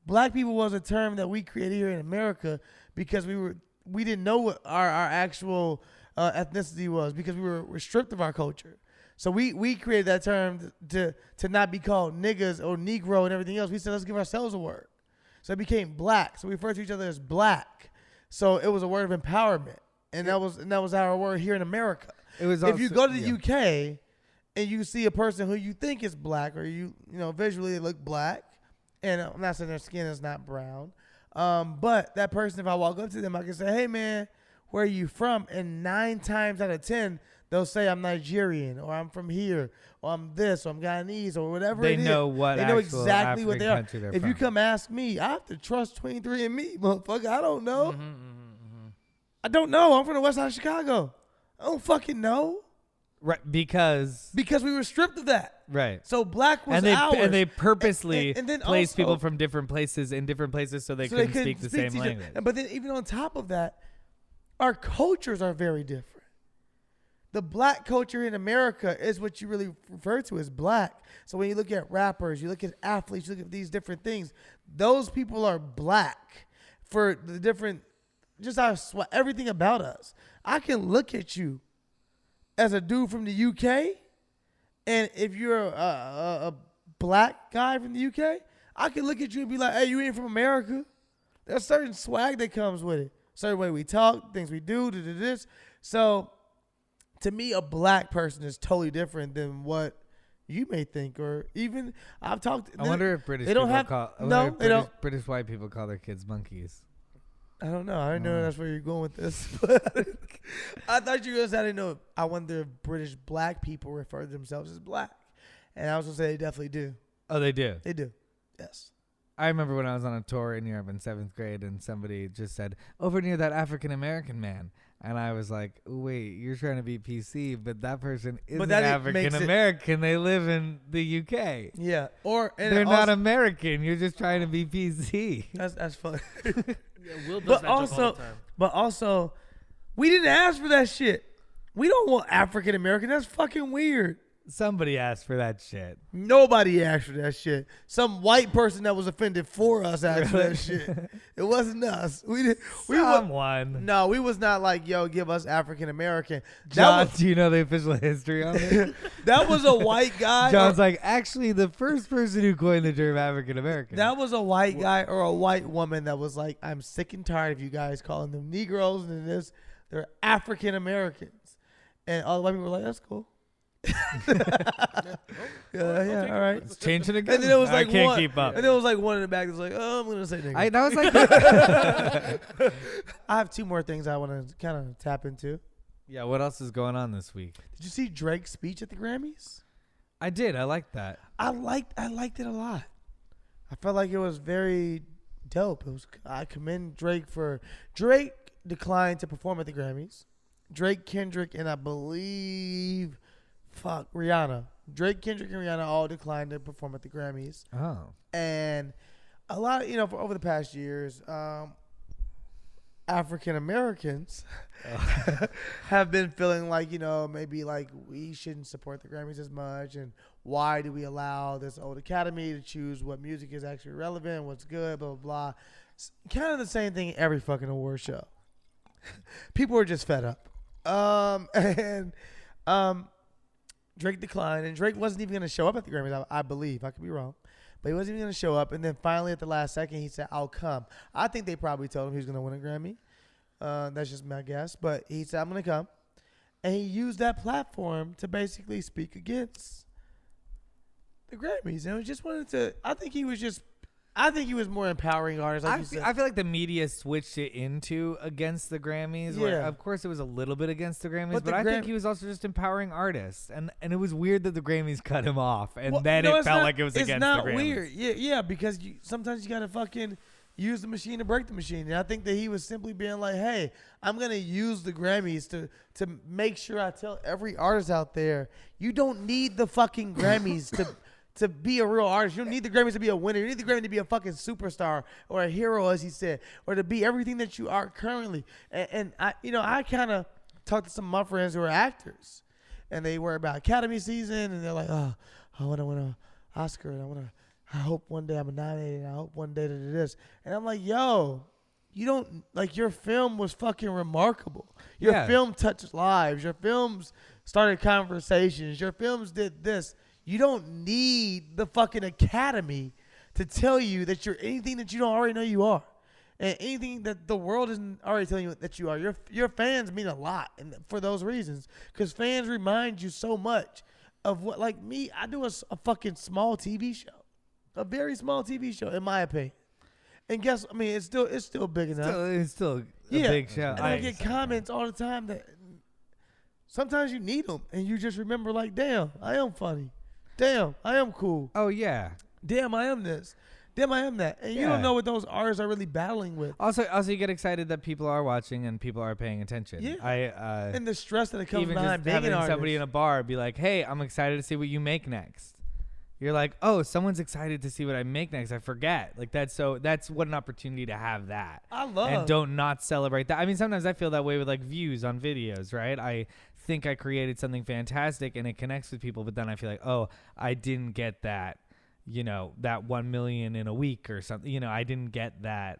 Black people was a term that we created here in America because we didn't know what our actual ethnicity was because we were stripped of our culture. So we created that term to not be called niggas or Negro and everything else. We said let's give ourselves a word. So it became black. So we refer to each other as black. So it was a word of empowerment, and that was our word here in America. It was. If you also- go to the yeah. UK and you see a person who you think is black or you visually they look black, and I'm not saying their skin is not brown, but that person, if I walk up to them, I can say, "Hey man, where are you from?" And 9 times out of 10, they'll say I'm Nigerian or I'm from here or I'm this or I'm Guyanese or whatever. They it is. know what. They know actual exactly what African they are. country they're If you from. come ask me, I have to trust 23andMe, motherfucker. I don't know. I don't know. I'm from the west side of Chicago. I don't fucking know. Right, because Because we were stripped of that. right. So black was And they ours. purposely and then place also- people from different places in different places so they couldn't speak the same to each other. language. But then even on top of that, our cultures are very different. The black culture in America is what you really refer to as black. So when you look at rappers, you look at athletes, you look at these different things, those people are black for the different, just everything about us. I can look at you as a dude from the UK, and if you're a black guy from the UK, I can look at you and be like, "Hey, you ain't from America." There's certain swag that comes with it, certain way we talk, things we do, this. So, to me, a black person is totally different than what you may think, or even I've talked. I wonder if British they don't people have- call. I no, wonder if they don't. British white people call their kids monkeys. I don't know. I didn't know that's where you're going with this. But I thought you were going to say, I didn't know. I wonder if British black people refer to themselves as black. And I was going to say they definitely do. Oh, they do. They do. Yes. I remember when I was on a tour in Europe in 7th grade, and somebody just said, "Over near that African American man," and I was like, "Wait, you're trying to be PC, but that person isn't that African American. They live in the UK. Yeah. And They're not also- American. You're just trying to be PC." That's funny. Yeah, Will does But that joke all also, the time. we didn't ask for that shit. We don't want African American. That's fucking weird. Somebody asked for that shit. Nobody asked for that shit. Some white person that was offended for us asked for that shit. It wasn't us. We didn't. We was, Someone. no, we was not like, "Yo, give us African American." John, do you know the official history on it? That was a white guy. John's like, actually, the first person who coined the term African American. That was a white guy or a white woman that was like, "I'm sick and tired of you guys calling them Negroes and this. They're African Americans." And all the white people were like, "That's cool." Yeah, all right. It's changing again. And then it was like I can't one, keep up. And then it was like one in the back that was like, "Oh, I'm gonna say nigga." That was like, I have 2 more things I want to kind of tap into. yeah. What else is going on this week? Did you see Drake's speech at the Grammys? I did. I liked that. I liked it a lot. I felt like it was very dope. I commend Drake declined to perform at the Grammys. Drake, Kendrick, and I believe Rihanna. Drake, Kendrick, and Rihanna all declined to perform at the Grammys. Oh. And a lot of, for over the past years, African Americans have been feeling like, maybe like we shouldn't support the Grammys as much. And why do we allow this old academy to choose what music is actually relevant, what's good, blah, blah, blah. It's kind of the same thing every fucking award show. People are just fed up. Drake declined, and Drake wasn't even going to show up at the Grammys, I believe. I could be wrong. But he wasn't even going to show up. And then finally at the last second, he said, "I'll come." I think they probably told him he was going to win a Grammy. That's just my guess. But he said, "I'm going to come." And he used that platform to basically speak against the Grammys, and just wanted to. I think he was more empowering artist. Like I feel like the media switched it into against the Grammys. Where of course it was a little bit against the Grammys, but I think he was also just empowering artists, and it was weird that the Grammys cut him off, and then it felt like it was against the Grammys. It's not weird, yeah, because sometimes you gotta fucking use the machine to break the machine, and I think that he was simply being like, hey, I'm gonna use the Grammys to make sure I tell every artist out there, you don't need the fucking Grammys to be a real artist. You don't need the Grammys to be a winner. You need the Grammy to be a fucking superstar or a hero, as he said, or to be everything that you are currently. And I kind of talked to some of my friends who are actors, and they worry about Academy season, and they're like, oh, I want to win an Oscar, and I hope one day I'm nominated, and I hope one day to do this. And I'm like, yo, you don't, like, your film was fucking remarkable. Your film touched lives. Your films started conversations. Your films did this. You don't need the fucking Academy to tell you that you're anything that you don't already know you are. And anything that the world isn't already telling you that you are. Your fans mean a lot, and for those reasons. Because fans remind you so much of what, like me, I do a fucking small TV show. A very small TV show, in my opinion. And it's still big enough. It's still a big show. And I get comments all the time that sometimes you need them, and you just remember, like, damn, I am funny. Damn, I am cool. Oh, yeah. Damn, I am this. Damn, I am that. And you don't know what those artists are really battling with. Also, you get excited that people are watching and people are paying attention. Yeah. And the stress that it comes behind being having an artist. Somebody in a bar be like, hey, I'm excited to see what you make next. You're like, oh, someone's excited to see what I make next. I forget. Like, that's what an opportunity to have that. I love. And don't not celebrate that. I mean, sometimes I feel that way with, like, views on videos, right? I think I created something fantastic and it connects with people, but then I feel like, oh, I didn't get that, that 1 million in a week or something. I didn't get that,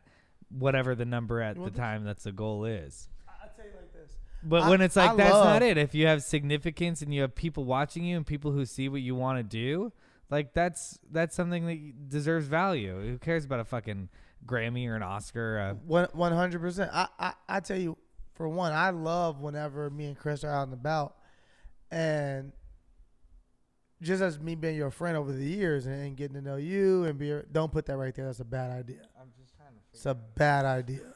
whatever the number at the time that's the goal is. I'll tell you like this. But when it's like, that's not it. If you have significance and you have people watching you and people who see what you want to do, like, that's something that deserves value. Who cares about a fucking Grammy or an Oscar? 100%. I tell you, for one, I love whenever me and Chris are out and about, and just as me being your friend over the years and getting to know you and don't put that right there. That's a bad idea. I'm just trying to. It's a bad idea.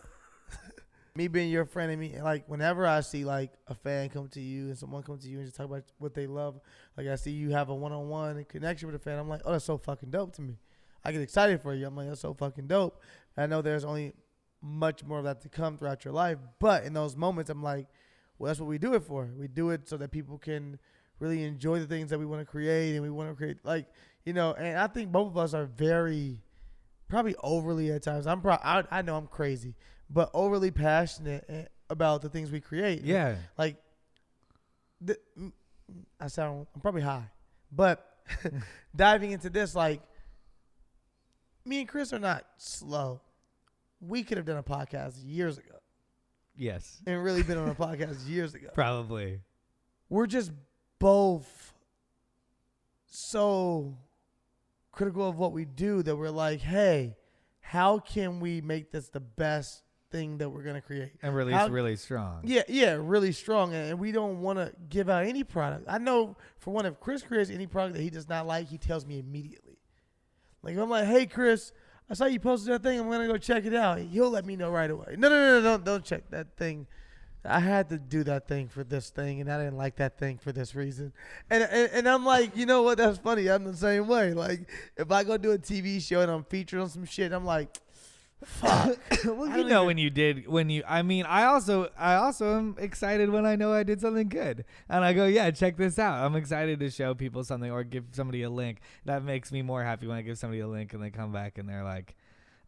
Me being your friend and me, like, whenever I see, like, a fan come to you and someone come to you and just talk about what they love, like, I see you have a one-on-one connection with a fan, I'm like, oh, that's so fucking dope to me. I get excited for you. I'm like, that's so fucking dope. And I know there's only much more of that to come throughout your life, but in those moments, I'm like, well, that's what we do it for. We do it so that people can really enjoy the things that we want to create, and we want to create, like, and I think both of us are probably overly at times. I know I'm crazy, but overly passionate about the things we create. Yeah. Like, I'm probably high, but diving into this, like, me and Chris are not slow. We could have done a podcast years ago. Yes. And really been on a podcast years ago. Probably. We're just both so critical of what we do that we're like, hey, how can we make this the best thing that we're going to create? And release really strong. Yeah, really strong. And we don't want to give out any product. I know, for one, if Chris creates any product that he does not like, he tells me immediately. Like, if I'm like, hey, Chris, I saw you posted that thing. I'm going to go check it out. He'll let me know right away. No, don't check that thing. I had to do that thing for this thing, and I didn't like that thing for this reason. And I'm like, you know what? That's funny. I'm the same way. Like, if I go do a TV show and I'm featured on some shit, I'm like, fuck. Well, I also am excited when I know I did something good. And I go, yeah, check this out. I'm excited to show people something or give somebody a link. That makes me more happy when I give somebody a link and they come back and they're like,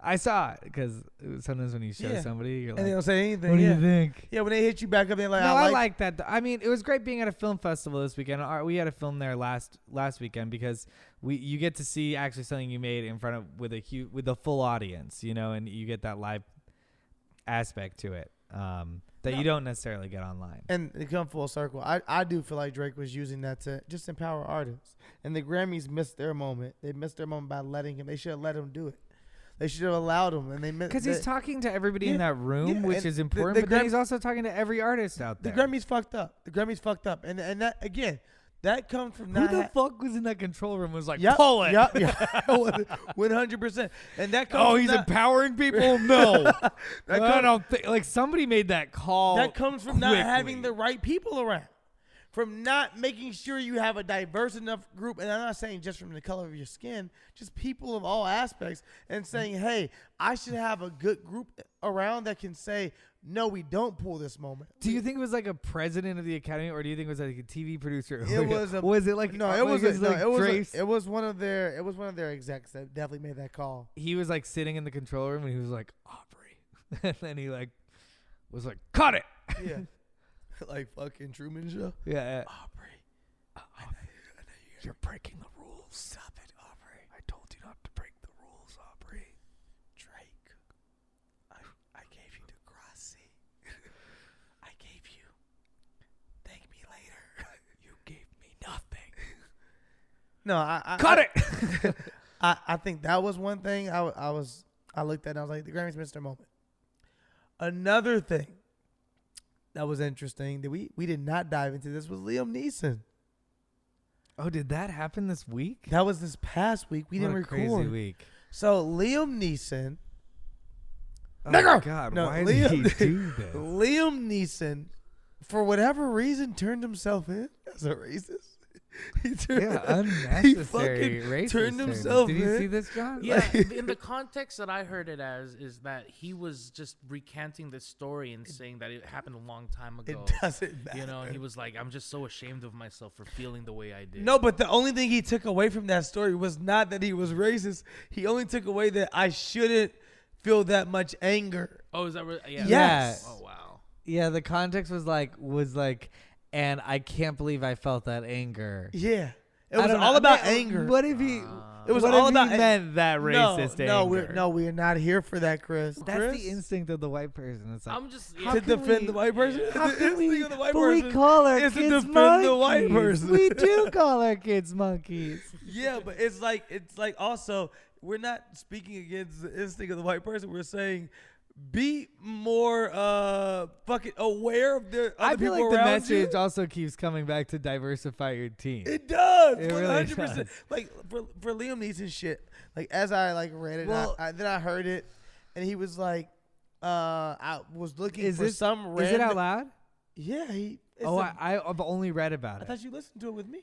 I saw it. Because sometimes when you show somebody, you're like, and they don't say anything. What do you think? Yeah, when they hit you back up, they're like, no, I like that. I mean, it was great being at a film festival this weekend. We had a film there last weekend because you get to see actually something you made in front of with a full audience, and you get that live aspect to it that you don't necessarily get online. And to come full circle, I do feel like Drake was using that to just empower artists. And the Grammys missed their moment. They missed their moment by letting him. They should have let him do it. They should have allowed him, and they because he's talking to everybody in that room, which is important. But then he's also talking to every artist out there. The Grammys fucked up. And that, again, That comes from Who not. the fuck was in that control room? Was like, Yep, pull it. Yep. 100%. And that comes. Oh, from he's not, empowering people. No, that I comes, don't think. Like somebody made that call. that comes from not having quickly. the right people around. From not making sure you have a diverse enough group, and I'm not saying just from the color of your skin, just people of all aspects, and saying, hey, I should have a good group around that can say, no, we don't pull this moment. Do you think it was like a president of the academy, or do you think it was like a TV producer? It was a, was it like no, like it was like Drace? it was one of their execs that definitely made that call. He was like sitting in the control room and he was like, Aubrey, and then he like was like, cut it. Yeah, like fucking Truman Show. Yeah. Aubrey, You're breaking the rules. Stop it, Aubrey. I told you not to break the rules, Aubrey. Drake, I gave you Degrassi. I gave you. Thank me later. You gave me nothing. No, I Cut it. I think that was one thing I looked at and I was like, the Grammys missed their moment. Another thing that was interesting that we did not dive into this was Liam Neeson. Oh, did that happen this week? That was this past week. We didn't What a record. crazy week. So Liam Neeson. Oh Nigger! God, No, why Liam- did he do this? Liam Neeson, for whatever reason, turned himself in as a racist. He turned, Yeah, unnecessary fucking racist. turned service. himself Did you in. see this, John? Yeah, in the context that I heard it as is that he was just recanting this story and saying that it happened a long time It ago. doesn't matter. You know, and he was like, I'm just so ashamed of myself for feeling the way I did. No, but the only thing he took away from that story was not that he was racist. He only took away that I shouldn't feel that much anger. Oh, is that right? Yeah. Yes. Oh, wow. Yeah, the context was like, and I can't believe I felt that anger. Yeah. It I was don't know. all about I mean, anger. What if he? It was what all if about he meant that racist anger? No, we're not here for that, Chris. That's Chris? the instinct of the white person. It's like, I'm just How to can defend we- the white person. how The can we? instinct of the white But we person call our is to kids defend the white monkeys. person. We do call our kids monkeys. Yeah, but it's like also we're not speaking against the instinct of the white person. We're saying be more fucking aware of the other I feel people like the around message you. also keeps coming back to diversify your team. It does. It really 100%. does. Like for Liam Neeson shit. Like as I like read it, Well- then I heard it, and he was like, I was looking Is for this some random. Is it out loud? Yeah, he. It's Oh, a- I've only read about I it. thought you listened to it with me.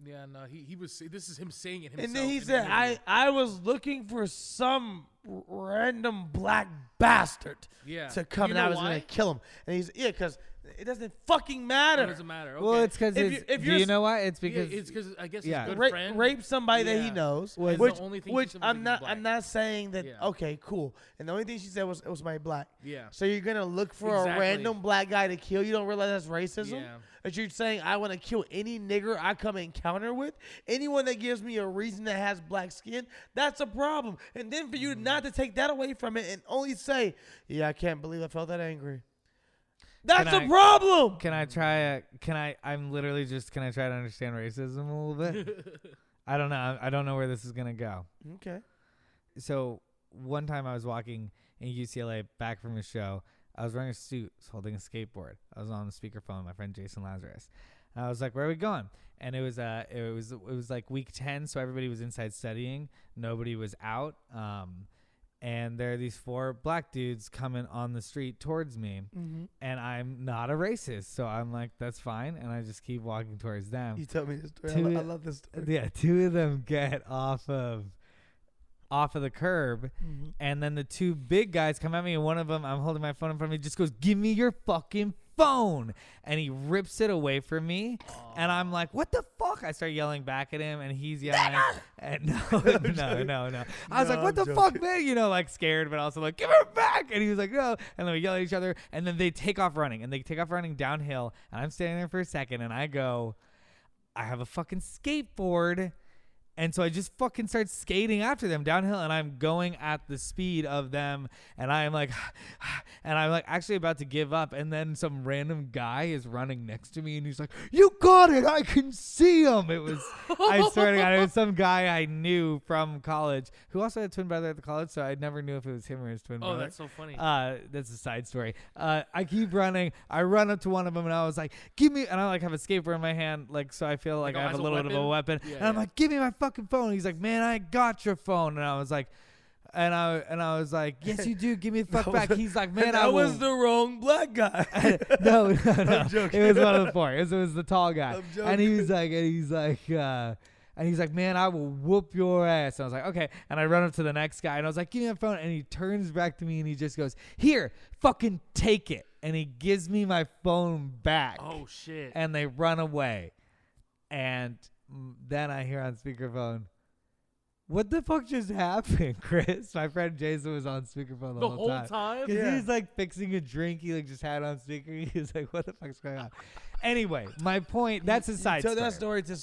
Yeah, no, he was. This is him saying it himself. And then he in said, an interview. I was looking for some random black bastard Yeah. to come You and I know was going why? to kill him. And he's, because it doesn't fucking matter. It doesn't matter. Okay. Well, it's because If it's. you- if Do you're you s- know why? It's Yeah, because it's because I guess yeah. his good rape, friend. rape somebody that he Yeah. knows. Was Which, the only thing she which said was I'm he not. was black. I'm not saying that. Yeah. Okay, cool. And the only thing she said was it was somebody black. Yeah. So you're gonna look for Exactly. a random black guy to kill. You don't realize that's racism. Yeah. That you're saying I want to kill any nigger I come encounter with. Anyone that gives me a reason that has black skin, that's a problem. And then for you not to take that away from it and only say, "Yeah, I can't believe I felt that angry." That's Can a I- problem. Can I try? Can I try to understand racism a little bit? I don't know. I don't know where this is gonna go. Okay. So one time I was walking in UCLA back from a show. I was wearing a suit, holding a skateboard. I was on the speakerphone with my friend Jason Lazarus. And I was like, "Where are we going?" And it was like week 10, so everybody was inside studying. Nobody was out. And there are these 4 black dudes coming on the street towards me. Mm-hmm. And I'm not a racist, so I'm like, that's fine. And I just keep walking towards them. You tell me this story. Two- I love this story. Yeah, 2 of them get off of the curb, Mm-hmm. and then the 2 big guys come at me, and one of them, I'm holding my phone in front of me, just goes, "Give me your fucking phone," and he rips it away from me, and I'm like, "What the fuck?" I start yelling back at him, and he's yelling, and no. I was like, "What I'm the fuck, joking. man?" You know, like scared, but also like, "Give it back," and he was like, "No," and then we yell at each other, and then they take off running, downhill, and I'm standing there for a second, and I go, "I have a fucking skateboard." And so I just fucking start skating after them downhill, and I'm going at the speed of them, and I'm like actually about to give up, and then some random guy is running next to me, and he's like, "You got it! I can see him!" It was, I swear to God, it was some guy I knew from college who also had a twin brother at the college, so I never knew if it was him or his twin brother. Oh, that's so funny. That's a side story. I keep running. I run up to one of them, and I was like, "Give me!" And I like have a skateboard in my hand, like so I feel like I have a little bit of a weapon, and I'm like, "Give me my fucking phone." And he's like, "Man, I got your phone." And I was like, I was like, "Yes, you do. Give me the fuck back." He's like, "Man, I was the wrong black guy. no. I'm joking. It was one of the four. It was the tall guy. I'm joking. And he's like, "Man, I will whoop your ass." And I was like, "Okay." And I run up to the next guy, and I was like, "Give me that phone." And he turns back to me, and he just goes, "Here, fucking take it." And he gives me my phone back. Oh shit. And they run away. And then I hear on speakerphone, "What the fuck just happened, Chris?" My friend Jason was on speakerphone the whole time. Because he was like fixing a drink. He like just had on speaker. He was like, "What the fuck's going on?" Anyway, my point, that's a side story. Tell that story to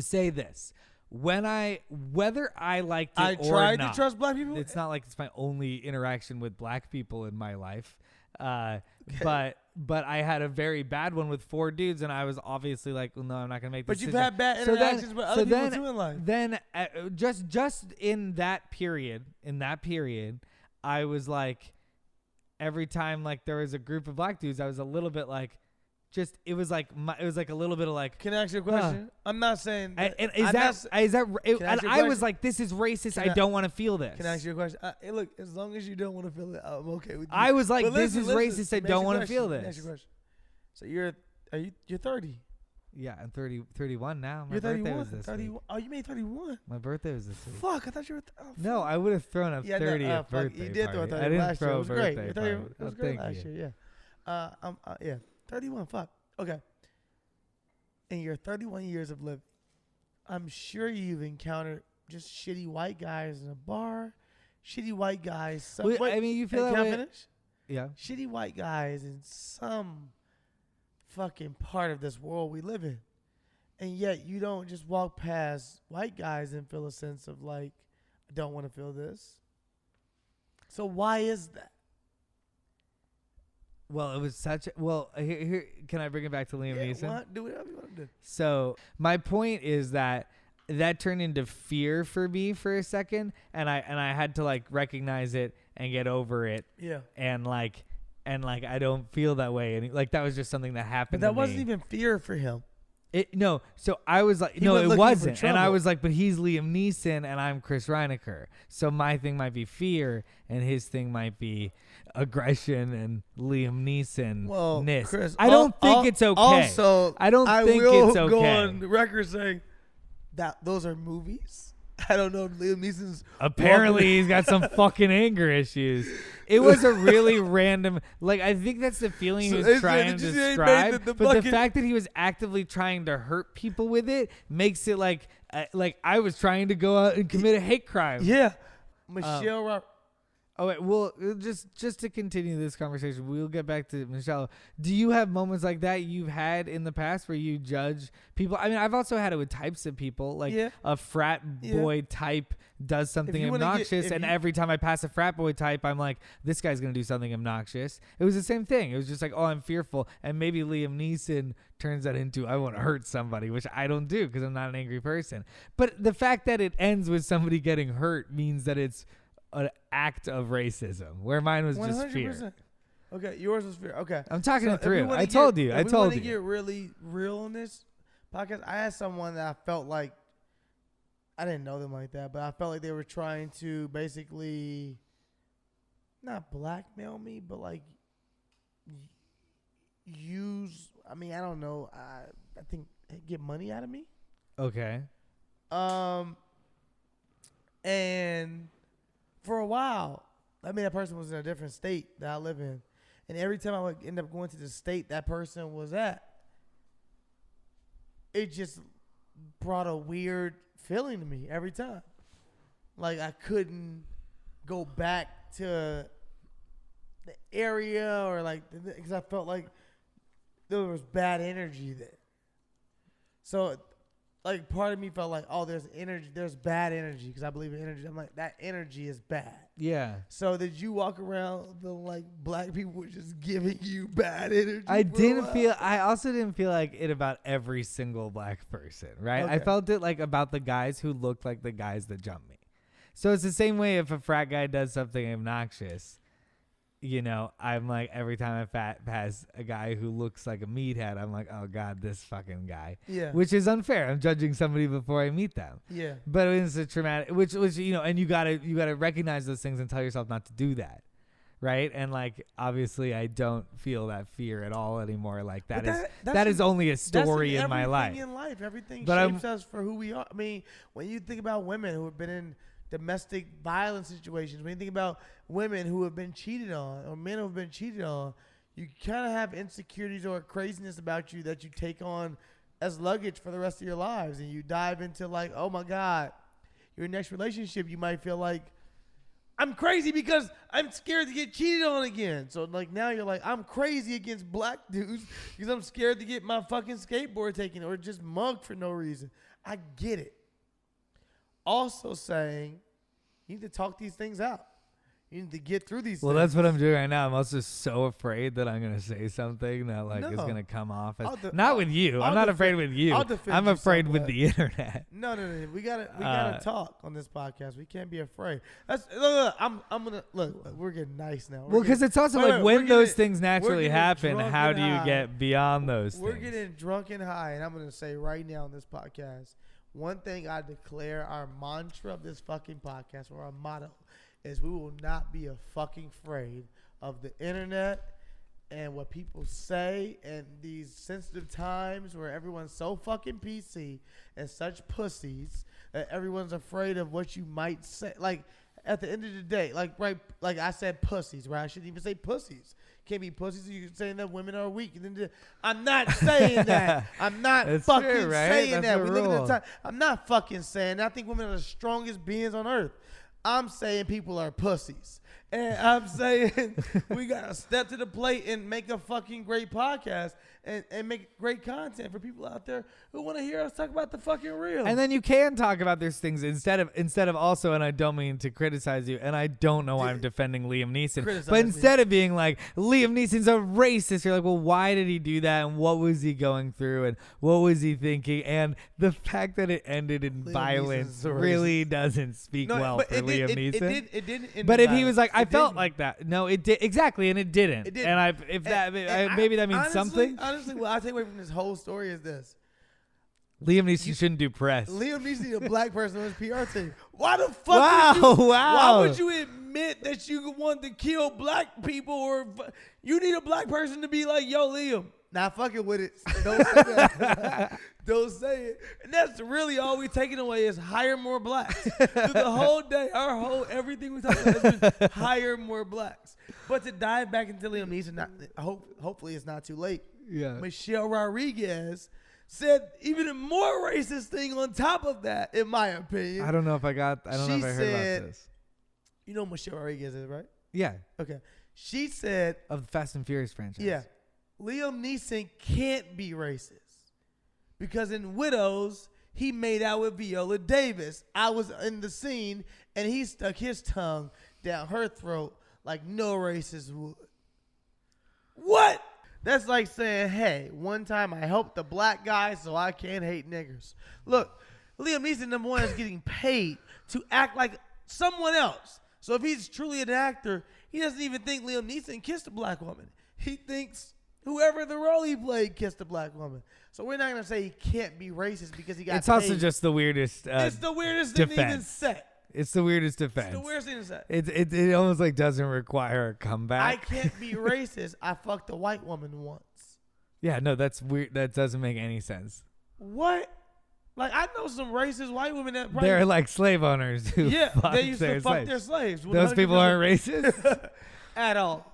say this. Whether I liked it I or tried not, to trust black people. it's not like it's my only interaction with black people in my life. Okay. But I had a very bad one with 4 dudes, and I was obviously like, well, "No, I'm not gonna make this." But you've had bad interactions with other people too in life. Then just in that period, I was like, every time like there was a group of black dudes, I was a little bit like, it was like a little bit of like. Can I ask you a question? I'm not saying. I was like, this is racist. I don't want to feel this. Can I ask you a question? Hey, look, as long as you don't want to feel it, I'm okay with you. I was like, But this is listen, racist. I don't want to feel Let me ask you a this. question. So you're 30. Yeah, I'm 31 now. My You're birthday 31. was this 31. week. Oh, you made 31. My birthday was this week. Fuck, I thought you were. No, I would have thrown a 30th fuck, birthday you did throw a party. 30 I didn't last year. throw It a was great. birthday It party. was great last year. Yeah. 31. Fuck. Okay. In your 31 years of living, I'm sure you've encountered just shitty white guys in a bar, shitty white guys. I mean, you feel that can way. I finish? Yeah. Shitty white guys in some fucking part of this world we live in. And yet you don't just walk past white guys and feel a sense of like, I don't want to feel this. So why is that? Well, it was such a, here can I bring it back to Liam Neeson? Do whatever you want to do. So my point is that turned into fear for me for a second, and I had to like recognize it and get over it. Yeah. And like I don't feel that way, and like that was just something that happened. But that to wasn't me. even fear for him. So I was like, He no, wasn't it looking for wasn't. And I trouble. was like, but he's Liam Neeson and I'm Chris Reinecker. So my thing might be fear and his thing might be aggression and Liam Neeson. Well, Chris, I don't think it's okay. Also, I don't think it's okay. go on the record saying that those are movies. I don't know if Liam Neeson's apparently he's got some fucking anger issues. It was a really random, like I think that's the feeling he was trying to describe. But the fact that he was actively trying to hurt people with it makes it like I was trying to go out and commit a hate crime. Yeah, Michelle Robert. Oh wait, well, just to continue this conversation, we'll get back to Michelle. Do you have moments like that you've had in the past where you judge people? I mean, I've also had it with types of people, like a frat boy type does something obnoxious, and every time I pass a frat boy type, I'm like, this guy's gonna do something obnoxious. It was the same thing. It was just like, oh, I'm fearful, and maybe Liam Neeson turns that into I want to hurt somebody, which I don't do because I'm not an angry person. But the fact that it ends with somebody getting hurt means that it's an act of racism, where mine was 100%. Just fear. Okay, yours was fear. Okay, I'm talking it through. I told you. If we want to get really real on this podcast, I had someone that I felt like I didn't know them like that, but I felt like they were trying to basically not blackmail me, but like use. I mean, I don't know. I think get money out of me. Okay. And for a while, I mean, that person was in a different state that I live in. And every time I would end up going to the state that person was at, it just brought a weird feeling to me every time. Like I couldn't go back to the area or like, because I felt like there was bad energy there. So like part of me felt like, oh, there's energy, there's bad energy, because I believe in energy. I'm like, that energy is bad. Yeah. So did you walk around feeling like black people were just giving you bad energy? I also didn't feel like it about every single black person, right? I Okay. felt it like about the guys who looked like the guys that jumped me. So it's the same way if a frat guy does something obnoxious, you know, I'm like, every time I pass a guy who looks like a meathead, I'm like, oh God, this fucking guy. Yeah. Which is unfair. I'm judging somebody before I meet them. Yeah. But it's a traumatic, which you know, and you gotta recognize those things and tell yourself not to do that, right? And like, obviously, I don't feel that fear at all anymore. Like that is only a story in my life. Everything in life, everything But shapes us for who we are. I mean, when you think about women who have been in domestic violence situations, when you think about women who have been cheated on or men who have been cheated on, you kind of have insecurities or craziness about you that you take on as luggage for the rest of your lives. And you dive into like, oh my God, your next relationship, you might feel like, I'm crazy because I'm scared to get cheated on again. So like now you're like, I'm crazy against black dudes because I'm scared to get my fucking skateboard taken or just mugged for no reason. I get it. Also saying, you need to talk these things out. You need to get through these Well, things. that's what I'm doing right now. I'm also so afraid that I'm going to say something that like is No. going to come off as I'll not with you. I'm not afraid with you. I'll defend I'm you afraid with somewhat. the internet. No. We gotta talk on this podcast. We can't be afraid. Look, I'm gonna look. We're getting nice now. Well, because it's also wait, like wait, when we're those getting- things naturally getting happen, drunk how and do you high. get beyond those We're things? getting drunk and high, and I'm gonna say right now on this podcast, one thing I declare our mantra of this fucking podcast, or our motto, is we will not be fucking afraid of the internet and what people say in these sensitive times where everyone's so fucking PC and such pussies that everyone's afraid of what you might say. Like at the end of the day, like I said pussies, right? I shouldn't even say pussies. Can't be pussies. You're saying that women are weak. And then I'm not saying that. I'm not That's fucking true, right? saying That's that. the We live in rule. a time. I'm not fucking saying that. I think women are the strongest beings on earth. I'm saying people are pussies. And I'm saying we got to step to the plate and make a fucking great podcast and make great content for people out there who want to hear us talk about the fucking real. And then you can talk about these things instead of also, and I don't mean to criticize you, and I don't know why I'm defending Liam Neeson, Criticize but me. instead of being like, Liam Neeson's a racist, you're like, well, why did he do that, and what was he going through, and what was he thinking, and the fact that it ended in Liam violence Neeson's a really doesn't speak well but for Liam Neeson. It didn't end But in if he was like, violence. I It felt didn't. like that. No, it did exactly, and it didn't. It didn't. And maybe that means honestly, something. Honestly, what I take away from this whole story is this. Liam Neeson shouldn't do press. Liam needs to be a black person on his PR team. Why the fuck Wow, wow. Why would you admit that you want to kill black people or you need a black person to be like, yo, Liam, not fucking with it. Don't say that. Don't say it. And that's really all we taking away is hire more blacks. Through the whole day, everything we talk about has been hire more blacks. But to dive back into Liam Neeson, hopefully it's not too late. Yeah. Michelle Rodriguez said even a more racist thing on top of that, in my opinion. I don't know if I heard said- about this. You know who Michelle Rodriguez is, right? Yeah, Okay. She said, of the Fast and Furious franchise. yeah, Liam Neeson can't be racist because in Widows, he made out with Viola Davis. I was in the scene, and he stuck his tongue down her throat like no racist would. What? That's like saying, hey, one time I helped the black guy, so I can't hate niggers. Look, Liam Neeson, number one, is getting paid to act like someone else. So if he's truly an actor, he doesn't even think Liam Neeson kissed a black woman. He thinks whoever the role he played kissed a black woman. So we're not going to say he can't be racist because he got It's paid. also just the weirdest. It's the weirdest thing to even defense. say. It's the weirdest It's defense. the weirdest thing to say. It almost like doesn't require a comeback. I can't be racist. I fucked a white woman once. Yeah, no, that's weird. That doesn't make any sense. What? Like, I know some racist white women that probably... They're like slave owners who Yeah, fuck they used their to fuck slaves. their slaves. Those people 100%. aren't racist. At all.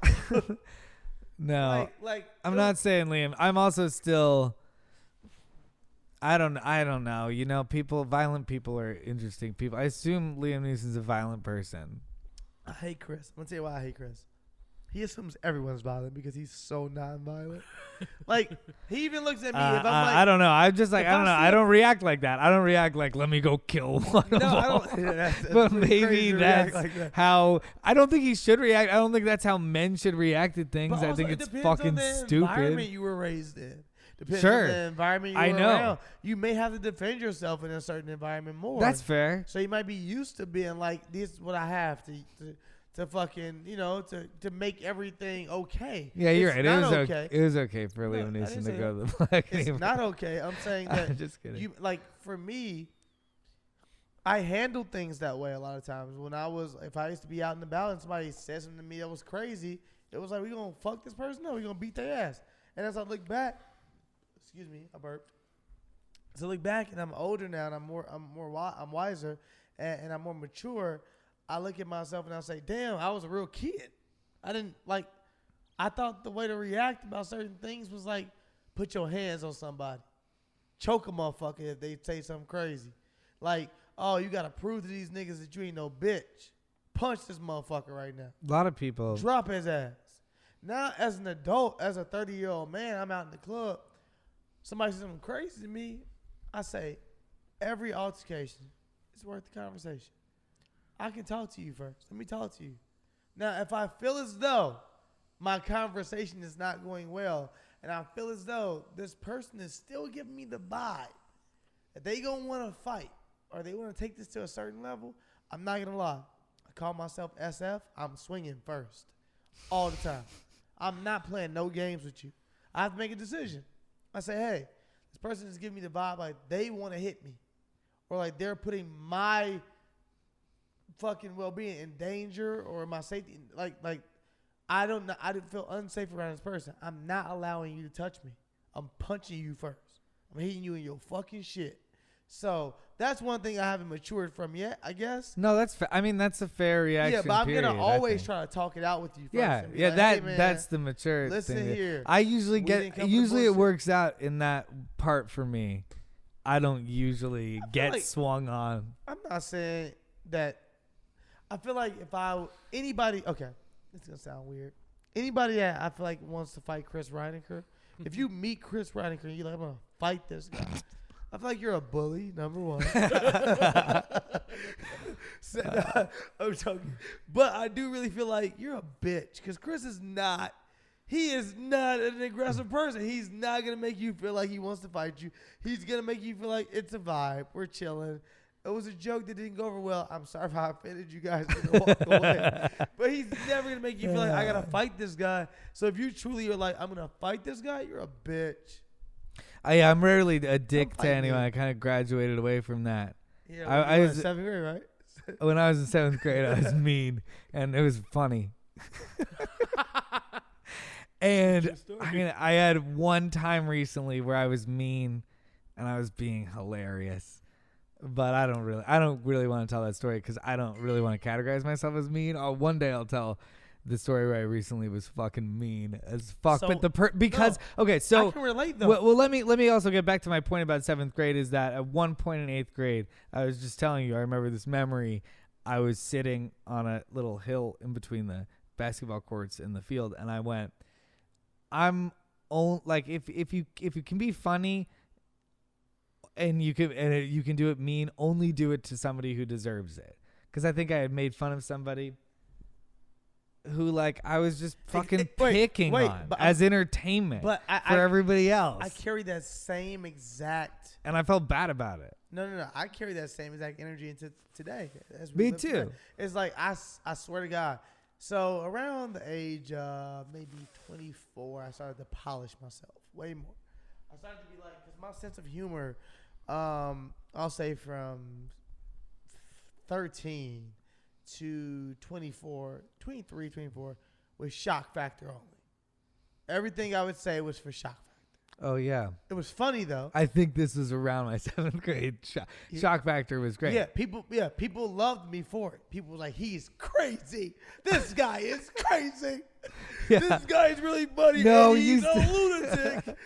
No, like I'm not saying Liam. I'm also still. I don't know. You know, violent people are interesting people. I assume Liam Neeson's a violent person. I hate Chris. I'm going to tell you why I hate Chris. He assumes everyone's violent because he's so non-violent. Like, he even looks at me. If I'm like, I don't know. I'm just like, I don't know. I don't react like that. I don't react like, let me go kill one of them. I don't. Yeah, that's But pretty crazy maybe to react that's like that. how. I don't think he should react. I don't think that's how men should react to things. But I also, think it it's depends fucking on the environment stupid. you were raised in. Depends Sure. on the environment you I were know. around. You may have to defend yourself in a certain environment more. That's fair. So you might be used to being like, this is what I have to fucking, to make everything okay. Yeah, you're It's right. not It was okay. okay. It was okay for No, Liam I didn't Neeson to say go to the Black It's Neighbor. not okay. I'm saying that I'm just kidding. you like for me, I handle things that way a lot of times. If I used to be out in the balance, and somebody said something to me that was crazy, it was like, we gonna fuck this person up, we gonna beat their ass. And as I look back, excuse me, I burped. So I look back and I'm older now and I'm wiser and I'm more mature. I look at myself and I say, damn, I was a real kid. I thought the way to react about certain things was like, put your hands on somebody. Choke a motherfucker if they say something crazy. Like, oh, you got to prove to these niggas that you ain't no bitch. Punch this motherfucker right now. A lot of people. Drop his ass. Now, as an adult, as a 30-year-old man, I'm out in the club. Somebody says something crazy to me. I say, every altercation is worth the conversation. I can talk to you first. Let me talk to you. Now, if I feel as though my conversation is not going well, and I feel as though this person is still giving me the vibe that they gonna want to fight or they want to take this to a certain level, I'm not gonna lie. I call myself SF. I'm swinging first all the time. I'm not playing no games with you. I have to make a decision. I say, hey, this person is giving me the vibe like they want to hit me, or like they're putting my fucking well-being in danger or my safety. Like I don't know. I didn't feel unsafe around this person. I'm not allowing you to touch me. I'm punching you first. I'm hitting you in your fucking shit. So that's one thing I haven't matured from yet, I guess. No, that's I mean, that's a fair reaction. Yeah, but I'm period, gonna I always think. try to talk it out with you first. Yeah, and be yeah, like, that hey, man, that's the mature listen thing. here. I usually We didn't come for the usually it bullshit. works out in that part for me. I don't usually get like- swung on. I'm not saying that. I feel like okay, it's gonna sound weird. Anybody that I feel like wants to fight Chris Reinecker, if you meet Chris Reinecker and you're like, I'm gonna fight this guy, I feel like you're a bully, number one. I'm joking. But I do really feel like you're a bitch because Chris is not. He is not an aggressive person. He's not going to make you feel like he wants to fight you. He's going to make you feel like it's a vibe. We're chilling. It was a joke that didn't go over well. I'm sorry if I offended you guys. Walk away. But he's never going to make you feel like I got to fight this guy. So if you truly are like, I'm going to fight this guy, you're a bitch. I'm rarely a dick to fighting anyone. you. I kind of graduated away from that. Yeah, I you were was- in 7th grade, right? When I was in 7th grade, I was mean, and it was funny. And I had one time recently where I was mean, and I was being hilarious. But I don't really want to tell that story because I don't really want to categorize myself as mean. One day I'll tell the story where I recently was fucking mean as fuck. So- But okay, I so can relate though. well, let me also get back to my point about 7th grade. Is that at one point in 8th grade, I was just telling you, I remember this memory. I was sitting on a little hill in between the basketball courts and the field, and I went, if you can be funny and you can do it mean, only do it to somebody who deserves it. Because I think I had made fun of somebody who I was just fucking picking on but as entertainment but for everybody else. I carry that same exact. And I felt bad about it. No. I carry that same exact energy into today. As Me live too. today. It's like I swear to God. So around the age of maybe 24, I started to polish myself way more. I started to be like, because my sense of humor, I'll say from 13 to 24, 23, 24, was shock factor only. Everything I would say was for shock factor. Oh yeah. It was funny though. I think this was around my 7th grade. Shock factor was great. People loved me for it. People were like, he's crazy. This guy is crazy. Yeah. This guy is really funny. No, and he's you a st- lunatic.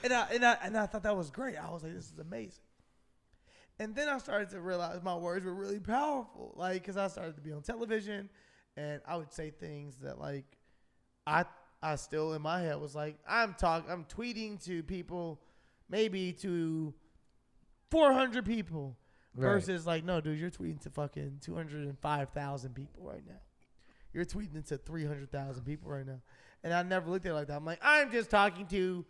and I thought that was great. I was like, this is amazing. And then I started to realize my words were really powerful. Because I started to be on television, and I would say things that I still in my head was like, I'm tweeting to people, maybe to 400 people, versus like, no, dude, you're tweeting to fucking 205,000 people right now. You're tweeting to 300,000 people right now. And I never looked at it like that. I'm like, I'm just talking to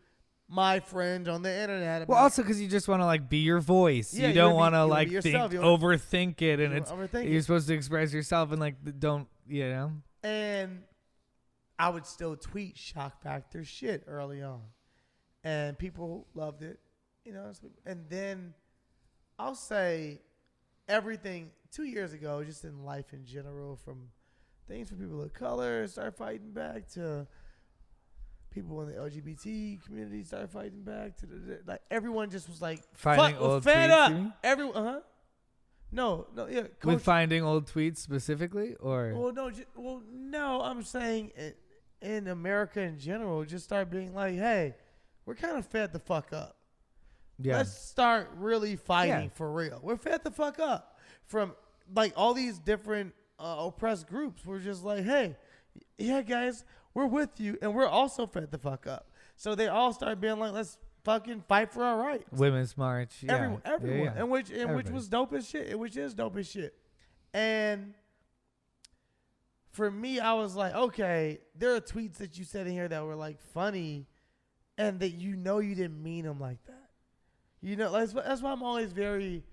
my friends on the internet. Well, also because you just want to like be your voice. Yeah, you don't want to like overthink it, and you're it. supposed to express yourself and like don't, you know. And I would still tweet shock factor shit early on, and people loved it, you know. And then I'll say everything 2 years ago, just in life in general, from things for people of color start fighting back to people in the LGBT community start fighting back to like everyone just was like finding old fed tweets. up. Everyone, No, yeah. Coach, with finding old tweets specifically, or no. I'm saying in America in general, just start being like, hey, we're kind of fed the fuck up. Yeah. Let's start really fighting for real. We're fed the fuck up from like all these different oppressed groups. We're just like, hey, yeah, guys, we're with you, and we're also fed the fuck up. So they all start being like, let's fucking fight for our rights. Women's March, everyone, and which was dope as shit. Which is dope as shit. And for me, I was like, okay, there are tweets that you said in here that were like funny, and that you didn't mean them like that. You know, that's why I'm always very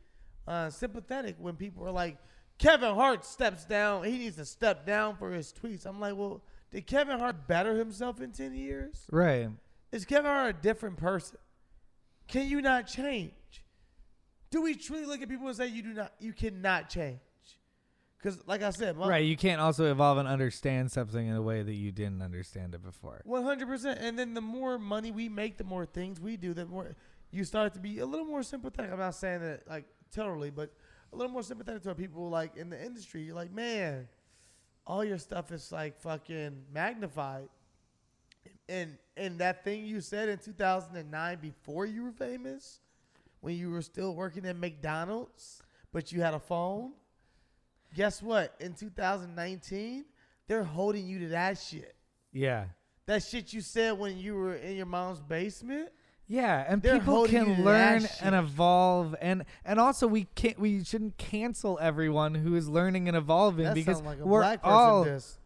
sympathetic when people are like, Kevin Hart steps down. He needs to step down for his tweets. I'm like, well, did Kevin Hart better himself in 10 years? Right. Is Kevin Hart a different person? Can you not change? Do we truly look at people and say you cannot change? Because, like I said, right, you can't also evolve and understand something in a way that you didn't understand it before. 100%. And then the more money we make, the more things we do, the more you start to be a little more sympathetic. I'm not saying that like totally, but a little more sympathetic to people like in the industry. You're like, man, all your stuff is like fucking magnified. And that thing you said in 2009 before you were famous, when you were still working at McDonald's, but you had a phone, guess what? In 2019, they're holding you to that shit. Yeah. That shit you said when you were in your mom's basement. Yeah, and people can learn and evolve, and also we shouldn't cancel everyone who is learning and evolving that because like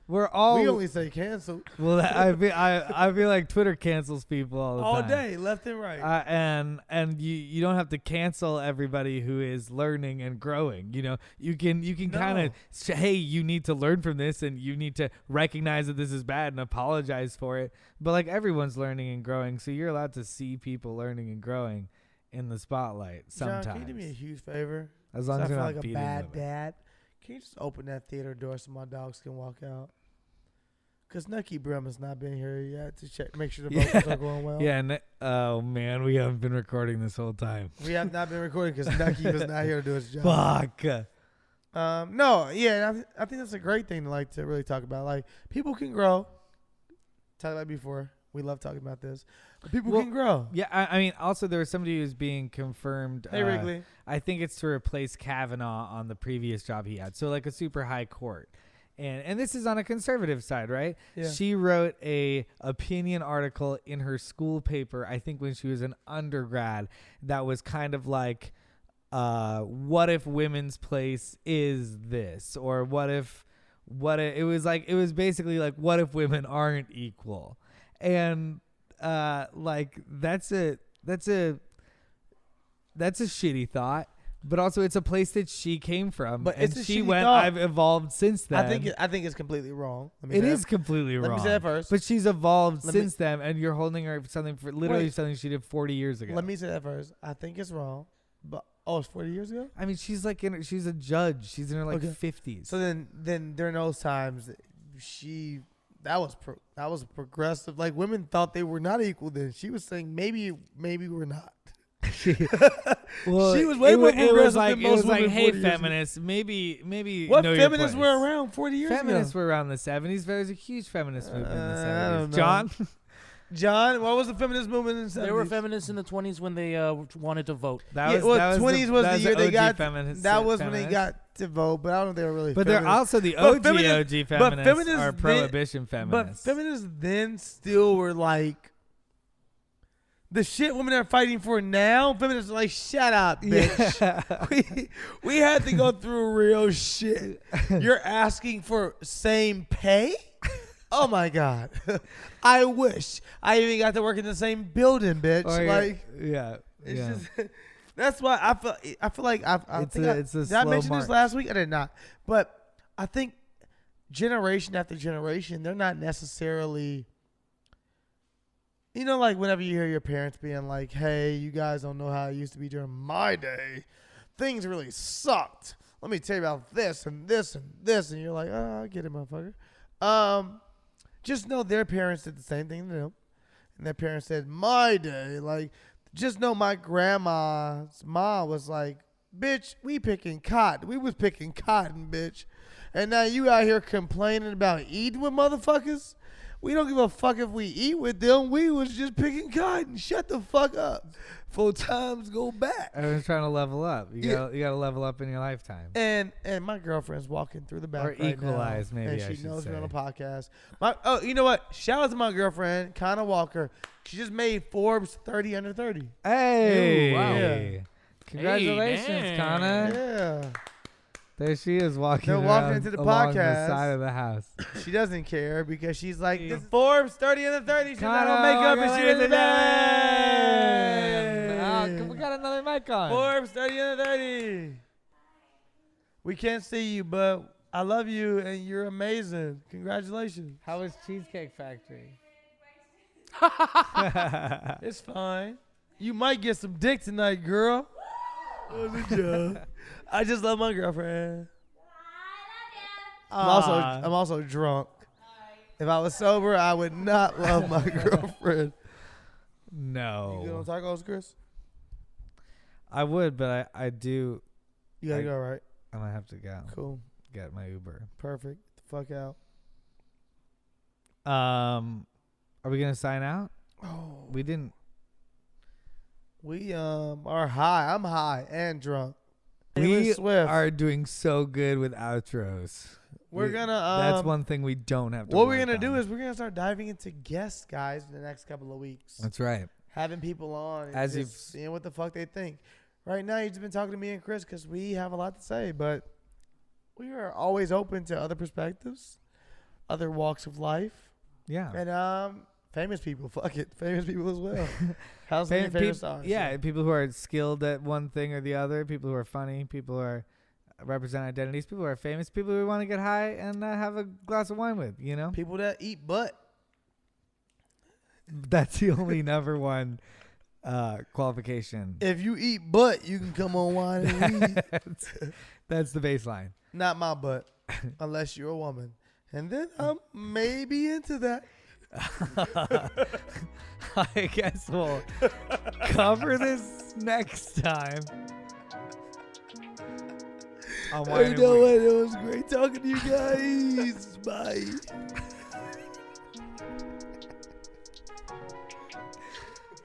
we're all we only say cancel. Well, I feel like Twitter cancels people all the time. All day, left and right. And you don't have to cancel everybody who is learning and growing. You know, you can kind of say, hey, you need to learn from this, and you need to recognize that this is bad and apologize for it. But like everyone's learning and growing, so you're allowed to see people learning and growing in the spotlight sometimes. John, can you do me a huge favor? As long as you're not like beating a bad women. dad. Can you just open that theater door so my dogs can walk out? Because Nikki Brim has not been here yet to check, make sure the vocals are going well. Yeah. Oh, man, we haven't been recording this whole time. We have not been recording because Nikki was not here to do his job. Fuck. No, yeah, I think that's a great thing to really talk about. Like, people can grow. Talked about it before. We love talking about this. But people can grow. Yeah, I mean, also there was somebody who's being confirmed. Hey, Wrigley. I think it's to replace Kavanaugh on the previous job he had. So like a super high court. And this is on a conservative side, right? Yeah. She wrote a opinion article in her school paper, I think when she was an undergrad, that was kind of like, what if women's place is this? Or what if it was basically like, what if women aren't equal? And like that's a shitty thought, but also it's a place that she came from, but and she went. Thought. I've evolved since then. I think it's completely wrong. It is completely wrong. Let me say that first. But she's evolved since then, and you're holding her something for literally something she did 40 years ago. Let me say that first. I think it's wrong, but it's 40 years ago. I mean, she's like she's a judge. She's in her 50s. So then during those times, that was progressive. Like, women thought they were not equal then. She was saying maybe we're not. Well, she was way more progressive. It was like, hey, feminists, maybe. What feminists were around 40 years ago? Feminists were around the 70s. There was a huge feminist movement in the 70s. John? John, what was the feminist movement in the 70s? They were feminists in the 20s when they wanted to vote. That was 20s was the year they OG got. feminist, That was when they feminist. got to vote, but I don't know if they were really. But feminists. they're also the But OG feminists- but feminists feminists are then- prohibition But feminists. feminists then still were like. The shit women are fighting for now, feminists are like, shut up, bitch. Yeah. We had to go through real shit. You're asking for same pay? Oh my God. I wish I even got to work in the same building, bitch. Or Like, yeah, it's yeah. just, that's why I feel like It's a did I slow mention march. this last week? I did not. But I think generation after generation, they're not necessarily, you know, like whenever you hear your parents being like, hey, you guys don't know how it used to be during my day. Things really sucked. Let me tell you about this and this and this. And you're like, oh, I get it, motherfucker. Just know their parents did the same thing to them. And their parents said, my day. Like, just know my grandma's mom was like, bitch, we picking cotton. We was picking cotton, bitch. And now you out here complaining about eating with motherfuckers? We don't give a fuck if we eat with them. We was just picking cotton. Shut the fuck up. 4 times go back. Everyone's trying to level up. You Yeah. gotta level up in your lifetime. And my girlfriend's walking through the back Or right now, equalize, maybe and I she should knows we're on a say. podcast. You know what? Shout out to my girlfriend, Connor Walker. She just made Forbes 30 under 30. Hey, Ooh, wow. Yeah. Congratulations, Hey, Kana. Yeah. There she is walking. They're walking around into the along podcast. the side of the house. She doesn't care because she's like, this is Forbes 30 under 30. She's not Kana, on makeup and she was in Oh, we got another mic on. Forbes 30 under 30. We can't see you, but I love you and you're amazing. Congratulations. How was Cheesecake Factory? It's fine. You might get some dick tonight, girl. That was a joke. I just love my girlfriend. I'm also drunk. If I was sober, I would not love my girlfriend. No. You good on tacos, Chris? I would, but I do. You gotta I- go, right? I might have to go Cool. get my Uber. Perfect. The fuck out. Are we gonna sign out? Oh, We didn't. we are high. I'm high and drunk. We Taylor Swift. are doing so good with outros. We're We- gonna. That's one thing we don't have to. What we're work gonna do on. is we're gonna start diving into guests, guys, in the next couple of weeks. That's right. Having people on and As just you've- seeing what the fuck they think. Right now, you've just been talking to me and Chris because we have a lot to say, but we are always open to other perspectives, other walks of life, Yeah. and famous people. Fuck it, famous people as well. How's your favorite stars? Yeah, people who are skilled at one thing or the other, people who are funny, people who are represent identities, people who are famous, people who want to get high and have a glass of wine with, you know? People that eat butt. That's the only number one qualification. If you eat butt, you can come on wine and weed. That's the baseline. Not my butt, unless you're a woman. And then I'm maybe into that. I guess we'll cover this next time. On Wine I and know Weed. what. It was great talking to you guys. Bye.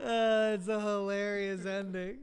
It's a hilarious ending.